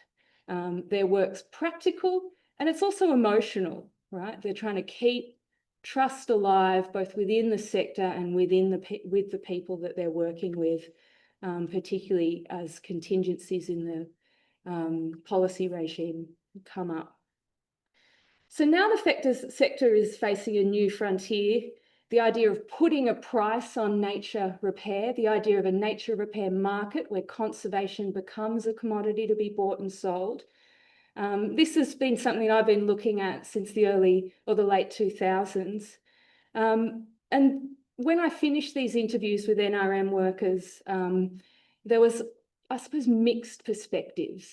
Their work's practical and it's also emotional, right? They're trying to keep trust alive, both within the sector and with the people that they're working with, particularly as contingencies in the policy regime come up. So now the sector is facing a new frontier, the idea of putting a price on nature repair, the idea of a nature repair market where conservation becomes a commodity to be bought and sold. This has been something I've been looking at since the early or the late 2000s. And when I finished these interviews with NRM workers, there was, I suppose, mixed perspectives.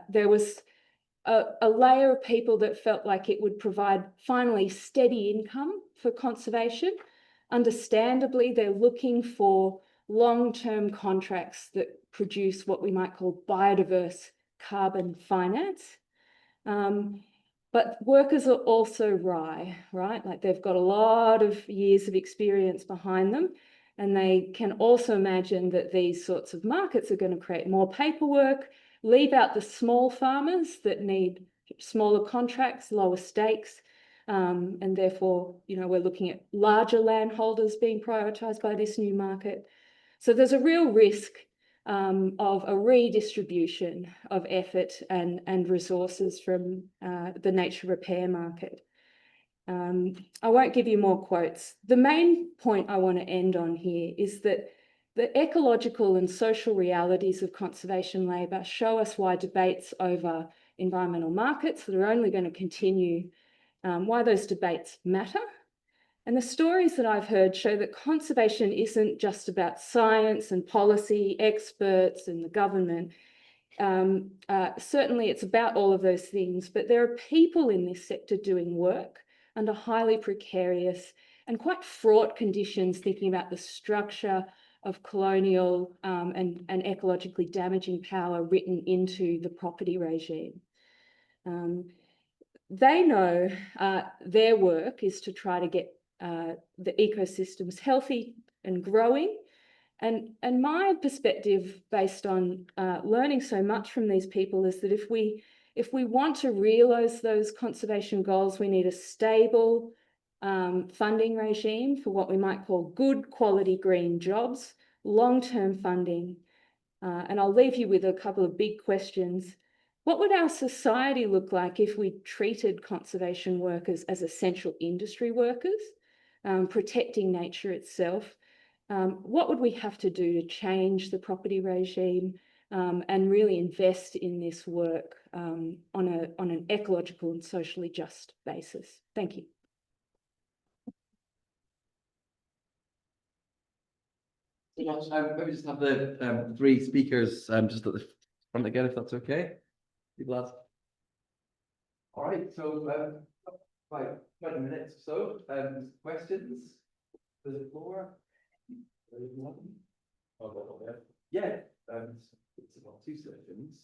There was a layer of people that felt like it would provide finally steady income for conservation. Understandably, they're looking for long-term contracts that produce what we might call biodiverse carbon finance. But workers are also wry, right? Like they've got a lot of years of experience behind them, and they can also imagine that these sorts of markets are going to create more paperwork, leave out the small farmers that need smaller contracts, lower stakes, and therefore, you know, we're looking at larger landholders being prioritised by this new market. So there's a real risk of a redistribution of effort and resources from the nature repair market. I won't give you more quotes. The main point I want to end on here is that the ecological and social realities of conservation labour show us why debates over environmental markets that are only going to continue, why those debates matter. And the stories that I've heard show that conservation isn't just about science and policy, experts and the government. Certainly it's about all of those things, but there are people in this sector doing work under highly precarious and quite fraught conditions, thinking about the structure of colonial and ecologically damaging power written into the property regime. They know their work is to try to get the ecosystems healthy and growing. And my perspective, based on learning so much from these people, is that if we want to realise those conservation goals, we need a stable funding regime for what we might call good quality green jobs, long-term funding. And I'll leave you with a couple of big questions. What would our society look like if we treated conservation workers as essential industry workers, protecting nature itself? What would we have to do to change the property regime and really invest in this work on an ecological and socially just basis? Thank you. Maybe just have the three speakers just at the front again, if that's okay. People ask. All right, so 20 minutes or so. Questions? There's a floor. Yeah, it's about 2 seconds.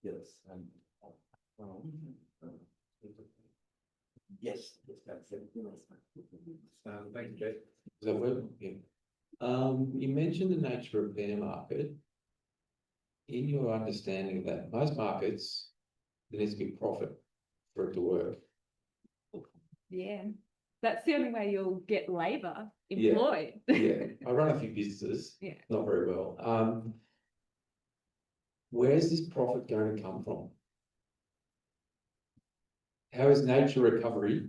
Yes. Yes. Thank you, Jay. You mentioned the nature repair market. In your understanding of that, most markets, there needs to be profit for it to work. Yeah, that's the only way you'll get labour Yeah. employed. Yeah, I run a few businesses, Yeah. not very well. Where's this profit going to come from? How is nature recovery?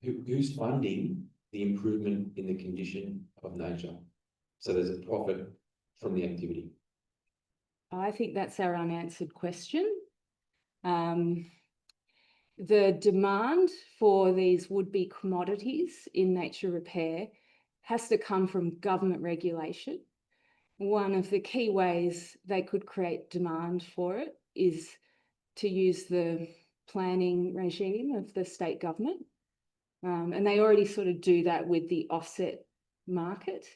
Who's funding the improvement in the condition of nature? So there's a profit from the activity. I think that's our unanswered question. The demand for these would-be commodities in nature repair has to come from government regulation. One of the key ways they could create demand for it is to use the planning regime of the state government. And they already sort of do that with the offset market.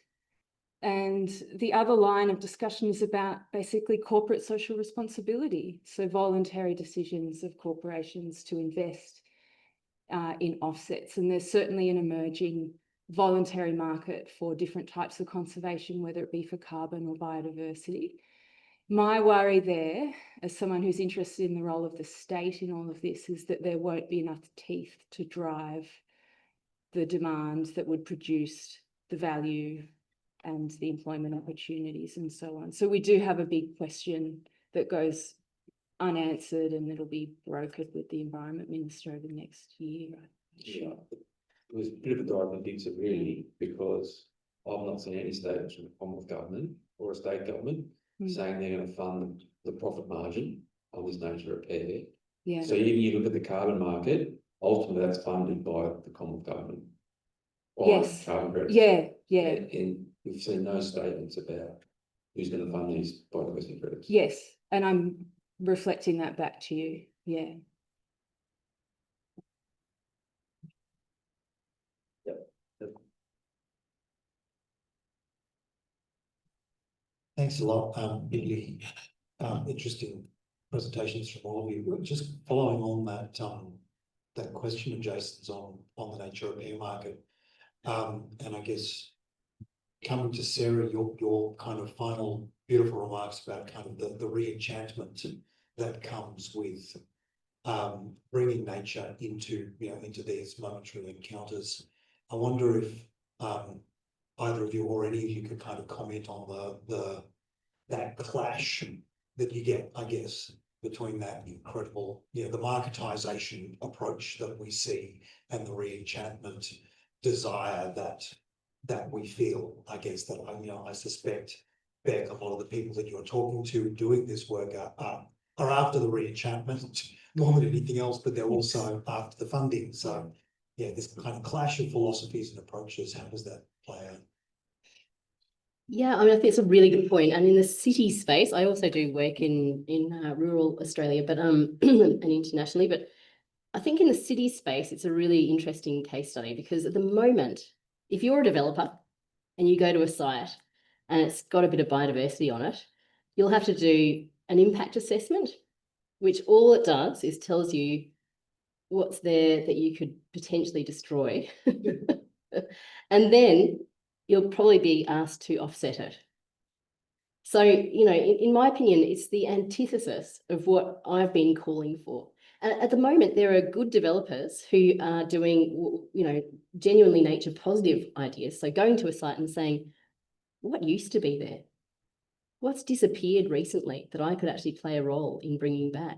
And the other line of discussion is about basically corporate social responsibility. So voluntary decisions of corporations to invest in offsets. And there's certainly an emerging voluntary market for different types of conservation, whether it be for carbon or biodiversity. My worry there, as someone who's interested in the role of the state in all of this, is that there won't be enough teeth to drive the demand that would produce the value and the employment opportunities and so on. So we do have a big question that goes unanswered, and it'll be brokered with the Environment Minister over the next year. Yeah, it was a bit of a dialectic really, because I've not seen any statements from the Commonwealth government or a state government saying they're going to fund the profit margin on this nature repair. Yeah. So even you look at the carbon market, ultimately that's funded by the Commonwealth government. Yes. Carbon credits. Yeah. And we've seen no statements about who's going to fund these biodiversity credits. Yes, and I'm reflecting that back to you. Yeah. Thanks a lot. Really interesting presentations from all of you. Just following on that that question of Jason's on the nature repair market, and I guess coming to Sarah, your kind of final beautiful remarks about kind of the re-enchantment that comes with bringing nature into these momentary encounters. I wonder if either of you or any of you could kind of comment on that clash that you get, I guess, between that incredible, the marketization approach that we see and the re-enchantment desire that we feel. I guess that I suspect, Beck, a lot of the people that you're talking to doing this work are after the re-enchantment more than anything else, but they're also after the funding. So yeah, this kind of clash of philosophies and approaches, how does that play out? Yeah, I mean, I think it's a really good point. And in the city space, I also do work in rural Australia, but and internationally. But I think in the city space, it's a really interesting case study, because at the moment, if you're a developer and you go to a site and it's got a bit of biodiversity on it, you'll have to do an impact assessment, which all it does is tells you what's there that you could potentially destroy. And then you'll probably be asked to offset it. So, in my opinion, it's the antithesis of what I've been calling for. And at the moment, there are good developers who are doing, genuinely nature positive ideas. So going to a site and saying, what used to be there? What's disappeared recently that I could actually play a role in bringing back?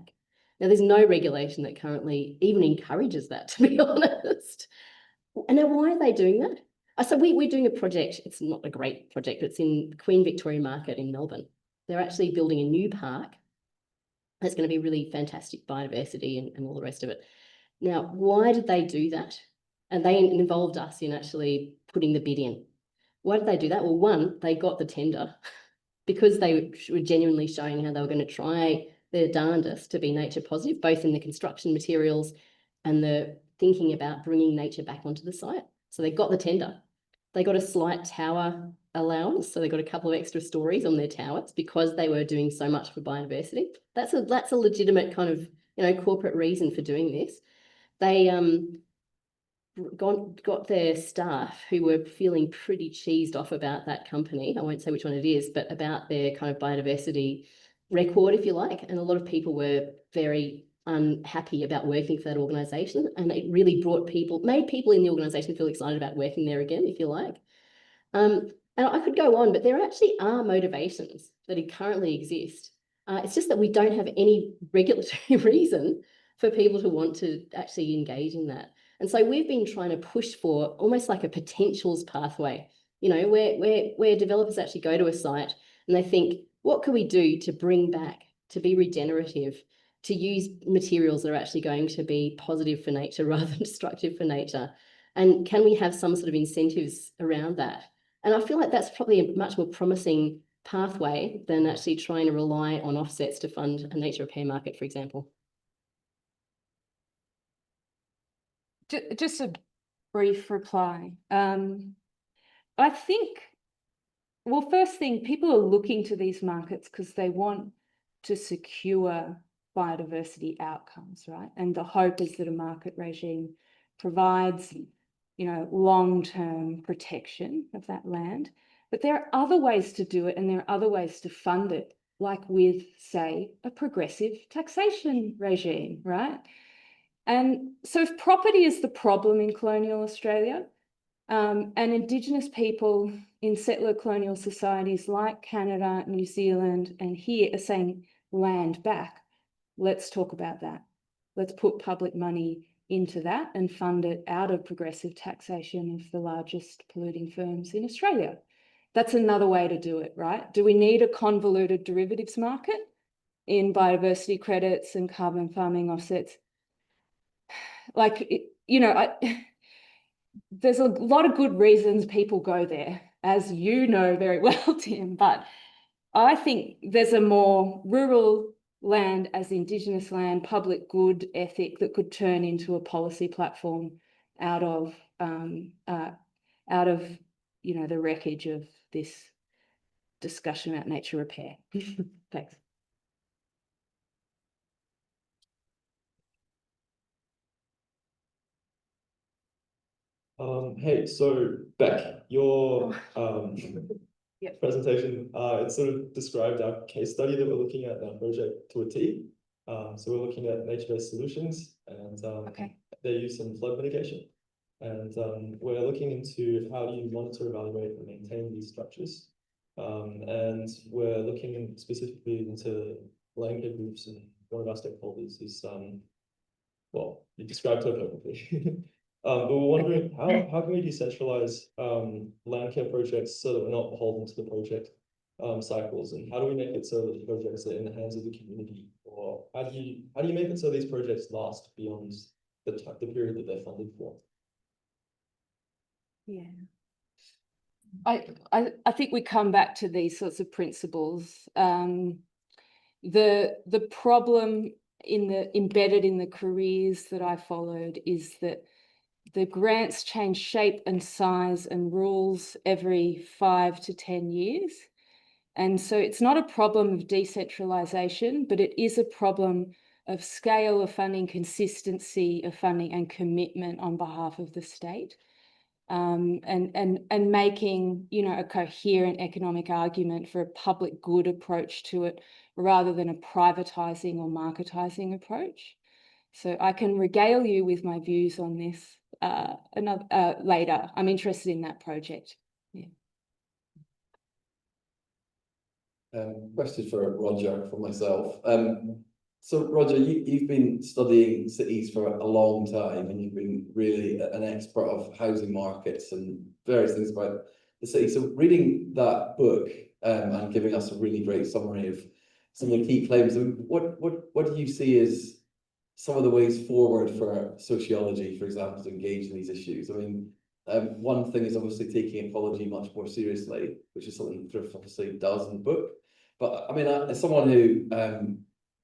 Now, there's no regulation that currently even encourages that, to be honest. And now, why are they doing that? So we're doing a project. It's not a great project. It's in Queen Victoria Market in Melbourne. They're actually building a new park. That's going to be really fantastic biodiversity and all the rest of it. Now, why did they do that? And they involved us in actually putting the bid in. Why did they do that? Well, one, they got the tender because they were genuinely showing how they were going to try their darndest to be nature positive, both in the construction materials and the thinking about bringing nature back onto the site. So they got the tender. They got a slight tower allowance, so they got a couple of extra stories on their towers because they were doing so much for biodiversity. That's a legitimate kind of corporate reason for doing this. They got their staff who were feeling pretty cheesed off about that company. I won't say which one it is, but about their kind of biodiversity record, if you like. And a lot of people were very unhappy about working for that organisation, and it really made people in the organisation feel excited about working there again, if you like. And I could go on, but there actually are motivations that currently exist. It's just that we don't have any regulatory reason for people to want to actually engage in that. And so we've been trying to push for almost like a potentials pathway, you know, where developers actually go to a site and they think, what can we do to bring back, to be regenerative, to use materials that are actually going to be positive for nature rather than destructive for nature? And can we have some sort of incentives around that? And I feel like that's probably a much more promising pathway than actually trying to rely on offsets to fund a nature repair market, for example. Just a brief reply. I think, well, first thing, people are looking to these markets because they want to secure biodiversity outcomes, right? And the hope is that a market regime provides, you know, long-term protection of that land. But there are other ways to do it, and there are other ways to fund it, like with, say, a progressive taxation regime, right? And so if property is the problem in colonial Australia, and Indigenous people in settler colonial societies like Canada, New Zealand, and here are saying land back, let's talk about that. Let's put public money into that and fund it out of progressive taxation of the largest polluting firms in Australia. That's another way to do it, right? Do we need a convoluted derivatives market in biodiversity credits and carbon farming offsets? Like, you know, there's a lot of good reasons people go there, as you know very well, Tim, but I think there's a more rural land as Indigenous land, public good ethic that could turn into a policy platform out of you know, the wreckage of this discussion about nature repair. Thanks. Hey, so Beck, your Yep. presentation, it sort of described our case study that we're looking at in our project to a T. So we're looking at nature-based solutions and their use in flood mitigation. And we're looking into how do you monitor, evaluate, and maintain these structures. And we're looking specifically into land care groups, and one of our stakeholders is, well, you described her perfectly. But we're wondering how can we decentralize land care projects so that we're not beholden to the project cycles, and how do we make it so that the projects are in the hands of the community, or how do you make it so these projects last beyond the period that they're funded for? Yeah. I think we come back to these sorts of principles. The problem embedded in the careers that I followed is that the grants change shape and size and rules every 5 to 10 years. And so it's not a problem of decentralization, but it is a problem of scale of funding, consistency of funding, and commitment on behalf of the state. And making, you know, a coherent economic argument for a public good approach to it rather than a privatizing or marketizing approach. So I can regale you with my views on this later. I'm interested in that project. Yeah. Question for Roger from myself. So Roger, you've been studying cities for a long time, and you've been really an expert of housing markets and various things about the city. So reading that book and giving us a really great summary of some of the key claims, what do you see as some of the ways forward for sociology, for example, to engage in these issues? I mean, one thing is obviously taking ecology much more seriously, which is something Thrift obviously does in the book. But I mean, as someone who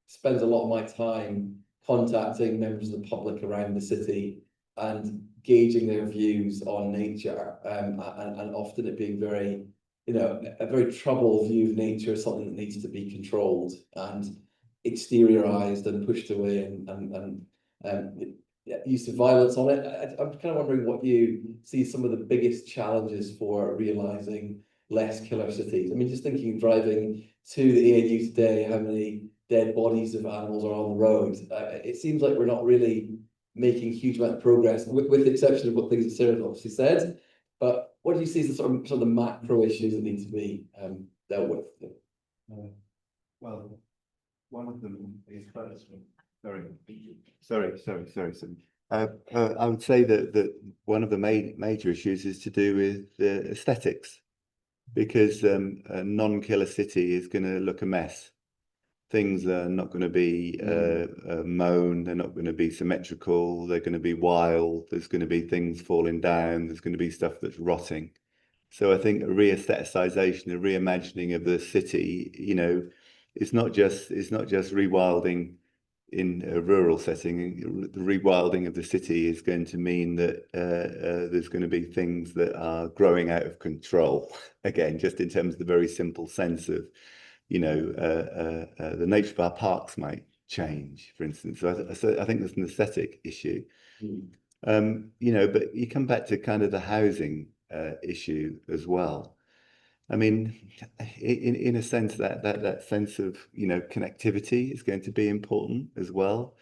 spends a lot of my time contacting members of the public around the city and gauging their views on nature, and often it being very, you know, a very troubled view of nature as something that needs to be controlled and exteriorized and pushed away, and use of violence on it. I'm kind of wondering what you see some of the biggest challenges for realising less killer cities. I mean, just thinking driving to the ANU today, how many dead bodies of animals are on the road. It seems like we're not really making huge amount of progress, with the exception of what things that Sarah's obviously said. But what do you see as the sort of the macro issues that need to be dealt with? Well, one of them is sorry. I would say that one of the major issues is to do with aesthetics, because a non-killer city is going to look a mess. Things are not going to be mown, they're not going to be symmetrical, they're going to be wild, there's going to be things falling down, there's going to be stuff that's rotting. So I think a re-aestheticization, a reimagining of the city, you know, it's not just rewilding in a rural setting. The rewilding of the city is going to mean that there's going to be things that are growing out of control. Again, just in terms of the very simple sense of, you know, the nature of our parks might change, for instance. So I think there's an aesthetic issue. You know, but you come back to kind of the housing issue as well. I mean, in a sense, that sense of, you know, connectivity is going to be important as well.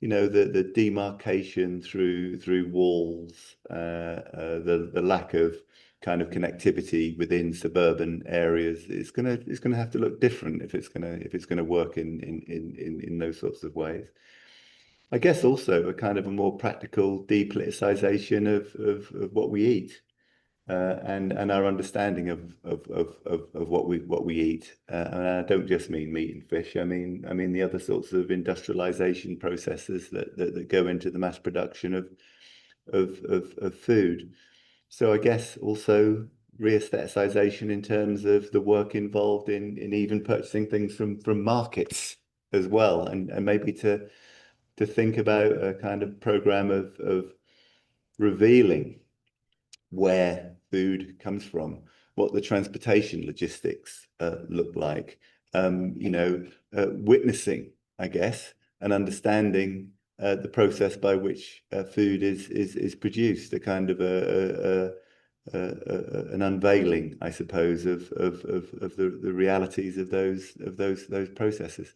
You know, the demarcation through walls, the lack of kind of connectivity within suburban areas is gonna have to look different if it's gonna work in those sorts of ways. I guess also a kind of a more practical depoliticization of what we eat. And our understanding of what we eat, and I don't just mean meat and fish. I mean the other sorts of industrialization processes that go into the mass production of food. So I guess also re-aestheticization in terms of the work involved in even purchasing things from markets as well, and maybe to think about a kind of program of revealing where food comes from, what the transportation logistics look like, you know, witnessing, I guess, and understanding the process by which food is produced, a kind of an unveiling, I suppose, of the realities of those processes.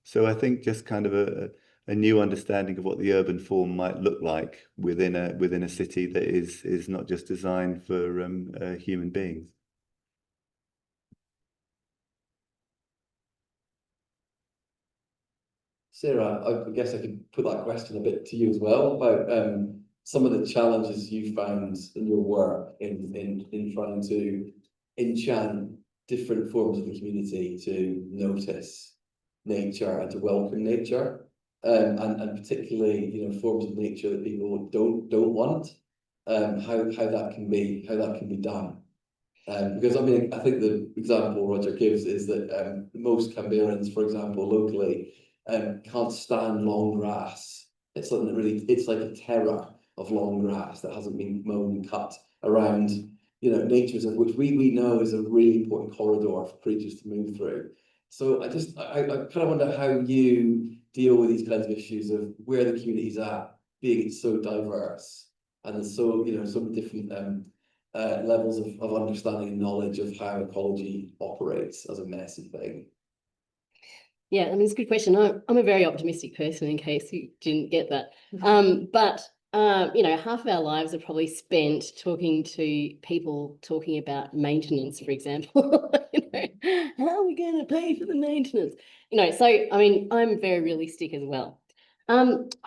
So I think just kind of a new understanding of what the urban form might look like within a city that is not just designed for human beings. Sarah, I guess I could put that question a bit to you as well about some of the challenges you found in your work in trying to enchant different forms of the community to notice nature and to welcome nature, and particularly, you know, forms of nature that people don't want, how that can be done. Because I mean, I think the example Roger gives is that most Canberrans, for example, locally, can't stand long grass. It's something that really, it's like a terror of long grass that hasn't been mown and cut around, you know, nature reserve, which we know is a really important corridor for creatures to move through. So I kind of wonder how you deal with these kinds of issues of where the community's at, being it's so diverse and so, you know, so different levels of understanding and knowledge of how ecology operates as a messy thing. Yeah, I mean, it's a good question. I'm a very optimistic person, in case you didn't get that. But you know, half of our lives are probably spent talking to people talking about maintenance, for example. You know, how are we going to pay for the maintenance? You know, so I mean, I'm very realistic as well. I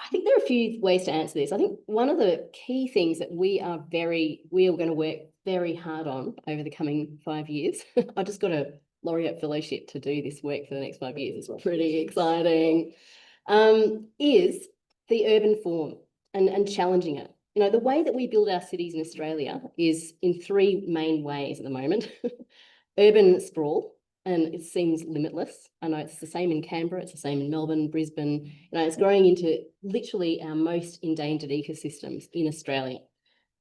think there are a few ways to answer this. I think one of the key things that we are going to work very hard on over the coming 5 years. I just got a laureate fellowship to do this work for the next 5 years. It's pretty exciting. Is the urban form and challenging it. You know, the way that we build our cities in Australia is in 3 main ways at the moment. Urban sprawl, and it seems limitless. I know it's the same in Canberra, it's the same in Melbourne, Brisbane. You know, it's growing into literally our most endangered ecosystems in Australia.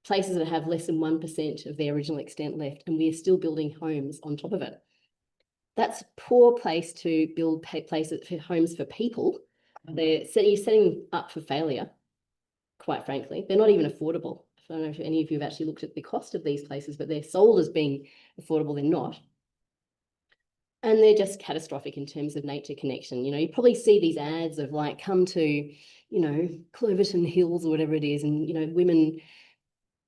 Places that have less than 1% of their original extent left, and we are still building homes on top of it. That's a poor place to build places for homes for people. You're setting up for failure. quite frankly. They're not even affordable. I don't know if any of you have actually looked at the cost of these places, but they're sold as being affordable. They're not. And they're just catastrophic in terms of nature connection. You know, you probably see these ads of like, come to, you know, Cloverton Hills or whatever it is, and, you know, women,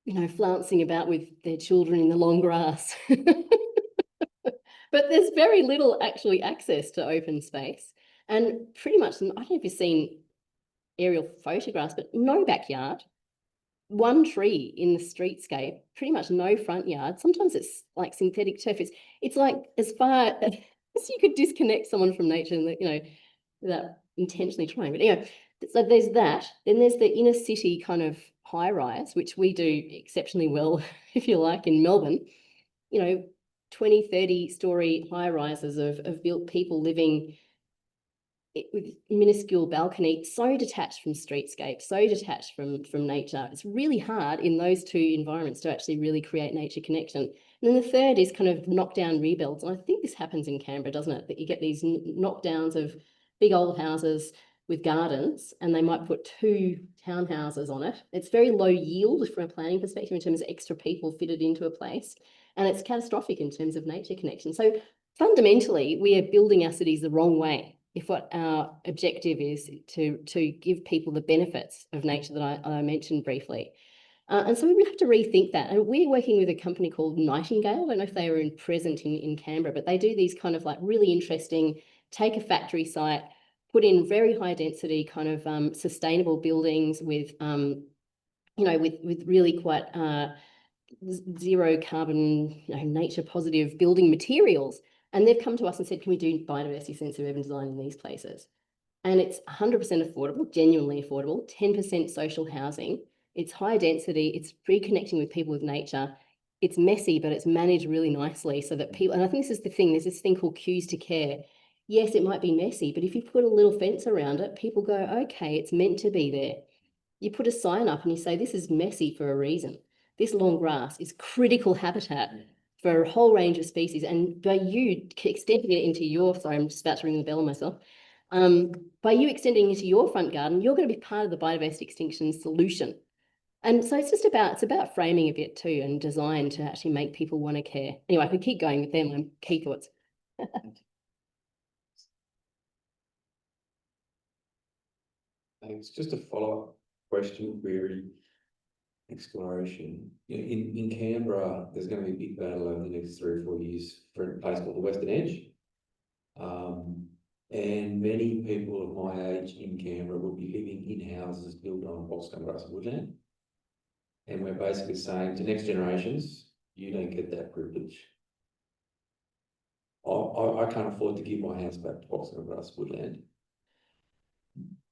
you know, flouncing about with their children in the long grass. But there's very little actually access to open space. And pretty much, I don't know if you've seen aerial photographs, but no backyard, one tree in the streetscape, pretty much no front yard. Sometimes it's like synthetic turf. It's like as far as you could disconnect someone from nature, and, you know, without intentionally trying. But anyway, so there's that. Then there's the inner city kind of high rise, which we do exceptionally well, if you like, in Melbourne. You know, 20, 30-story high rises of built people living with minuscule balcony, so detached from streetscape, so detached from nature. It's really hard in those two environments to actually really create nature connection. And then the third is kind of knockdown rebuilds. And I think this happens in Canberra, doesn't it? That you get these knockdowns of big old houses with gardens, and they might put 2 townhouses on it. It's very low yield from a planning perspective in terms of extra people fitted into a place. And it's catastrophic in terms of nature connection. So fundamentally, we are building our cities the wrong way if what our objective is to give people the benefits of nature that I mentioned briefly. And so we really have to rethink that. And we're working with a company called Nightingale. I don't know if they were present in Canberra, but they do these kind of like really interesting, take a factory site, put in very high density kind of sustainable buildings with, you know, with really quite zero carbon, you know, nature positive building materials. And they've come to us and said, can we do biodiversity sensitive urban design in these places? And it's 100% affordable, genuinely affordable, 10% social housing. It's high density, it's reconnecting with people with nature. It's messy, but it's managed really nicely so that people, and I think this is the thing, there's this thing called cues to care. Yes, it might be messy, but if you put a little fence around it, people go, okay, it's meant to be there. You put a sign up and you say, this is messy for a reason. This long grass is critical habitat for a whole range of species. And by you extending it into your, sorry, I'm just about to ring the bell on myself. By you extending into your front garden, you're going to be part of the biodiversity extinction solution. And so it's about framing a bit too, and design to actually make people want to care. Anyway, I could keep going with them, my key thoughts. Thanks. Just a follow-up question, query, exploration. You know, in Canberra, there's going to be a big battle over the next 3 or 4 years for a place called the Western Edge. And many people of my age in Canberra will be living in houses built on boxcomb grass and woodland. And we're basically saying to next generations, you don't get that privilege. I can't afford to give my house back to boxcomb grass woodland.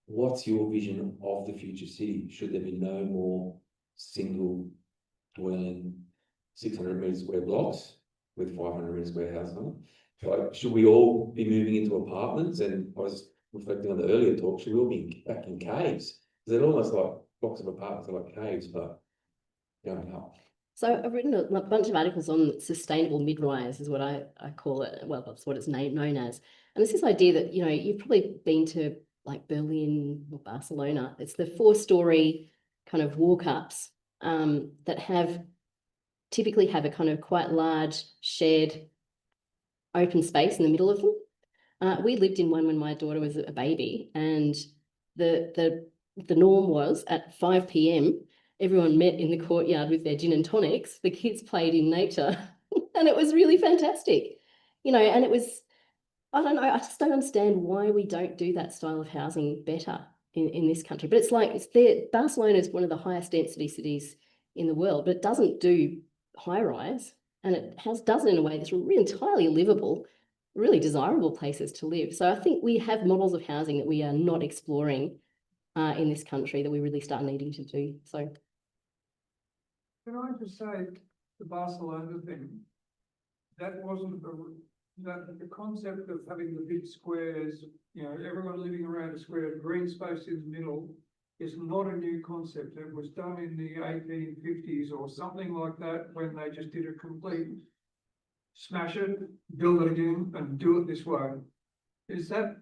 What's your vision of the future city? Should there be no more single dwelling 600 metre square blocks with 500 metre square houses on them? Like, should we all be moving into apartments? And I was reflecting on the earlier talk, should we all be back in caves? They're almost like blocks of apartments are like caves, but going up. So I've written a bunch of articles on sustainable mid-rise is what I call it. Well, that's what it's known as. And it's this idea that, you know, you've probably been to like Berlin or Barcelona. It's the 4-story kind of walk-ups that typically have a kind of quite large shared open space in the middle of them. We lived in one when my daughter was a baby, and the norm was at 5 p.m. everyone met in the courtyard with their gin and tonics. The kids played in nature, and it was really fantastic, you know. And it was, I don't know, I just don't understand why we don't do that style of housing better in this country. But it's like, it's there. Barcelona is one of the highest density cities in the world, but it doesn't do high rise, and it does it in a way that's really entirely livable, really desirable places to live. So I think we have models of housing that we are not exploring in this country that we really start needing to do. So. Can I just say the Barcelona thing, that wasn't the concept of having the big squares, you know, everyone living around a square, green space in the middle, is not a new concept. It was done in the 1850s or something like that, when they just did a complete smash it, build it again, and do it this way. Is that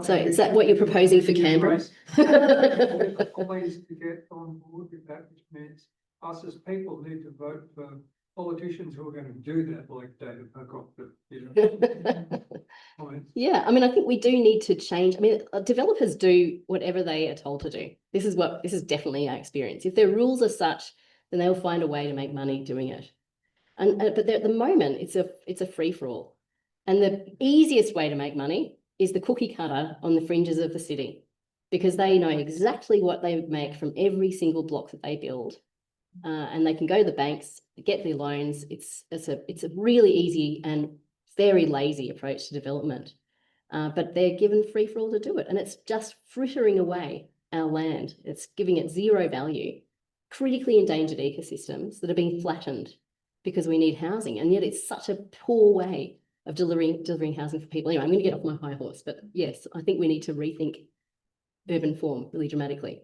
So is that what you're proposing for Canberra? Colleagues to get on board with that, which means us as people need to vote for politicians who are going to do that, like David Pocock. Yeah, I mean, I think we do need to change. I mean, developers do whatever they are told to do. This is definitely our experience. If their rules are such, then they'll find a way to make money doing it. But at the moment, it's a free for all. And the easiest way to make money is the cookie cutter on the fringes of the city, because they know exactly what they make from every single block that they build. And they can go to the banks, get their loans. It's a really easy and very lazy approach to development. But they're given free for all to do it. And it's just frittering away our land. It's giving it zero value, critically endangered ecosystems that are being flattened because we need housing. And yet it's such a poor way of delivering housing for people. Anyway, I'm going to get off my high horse, but yes, I think we need to rethink urban form really dramatically.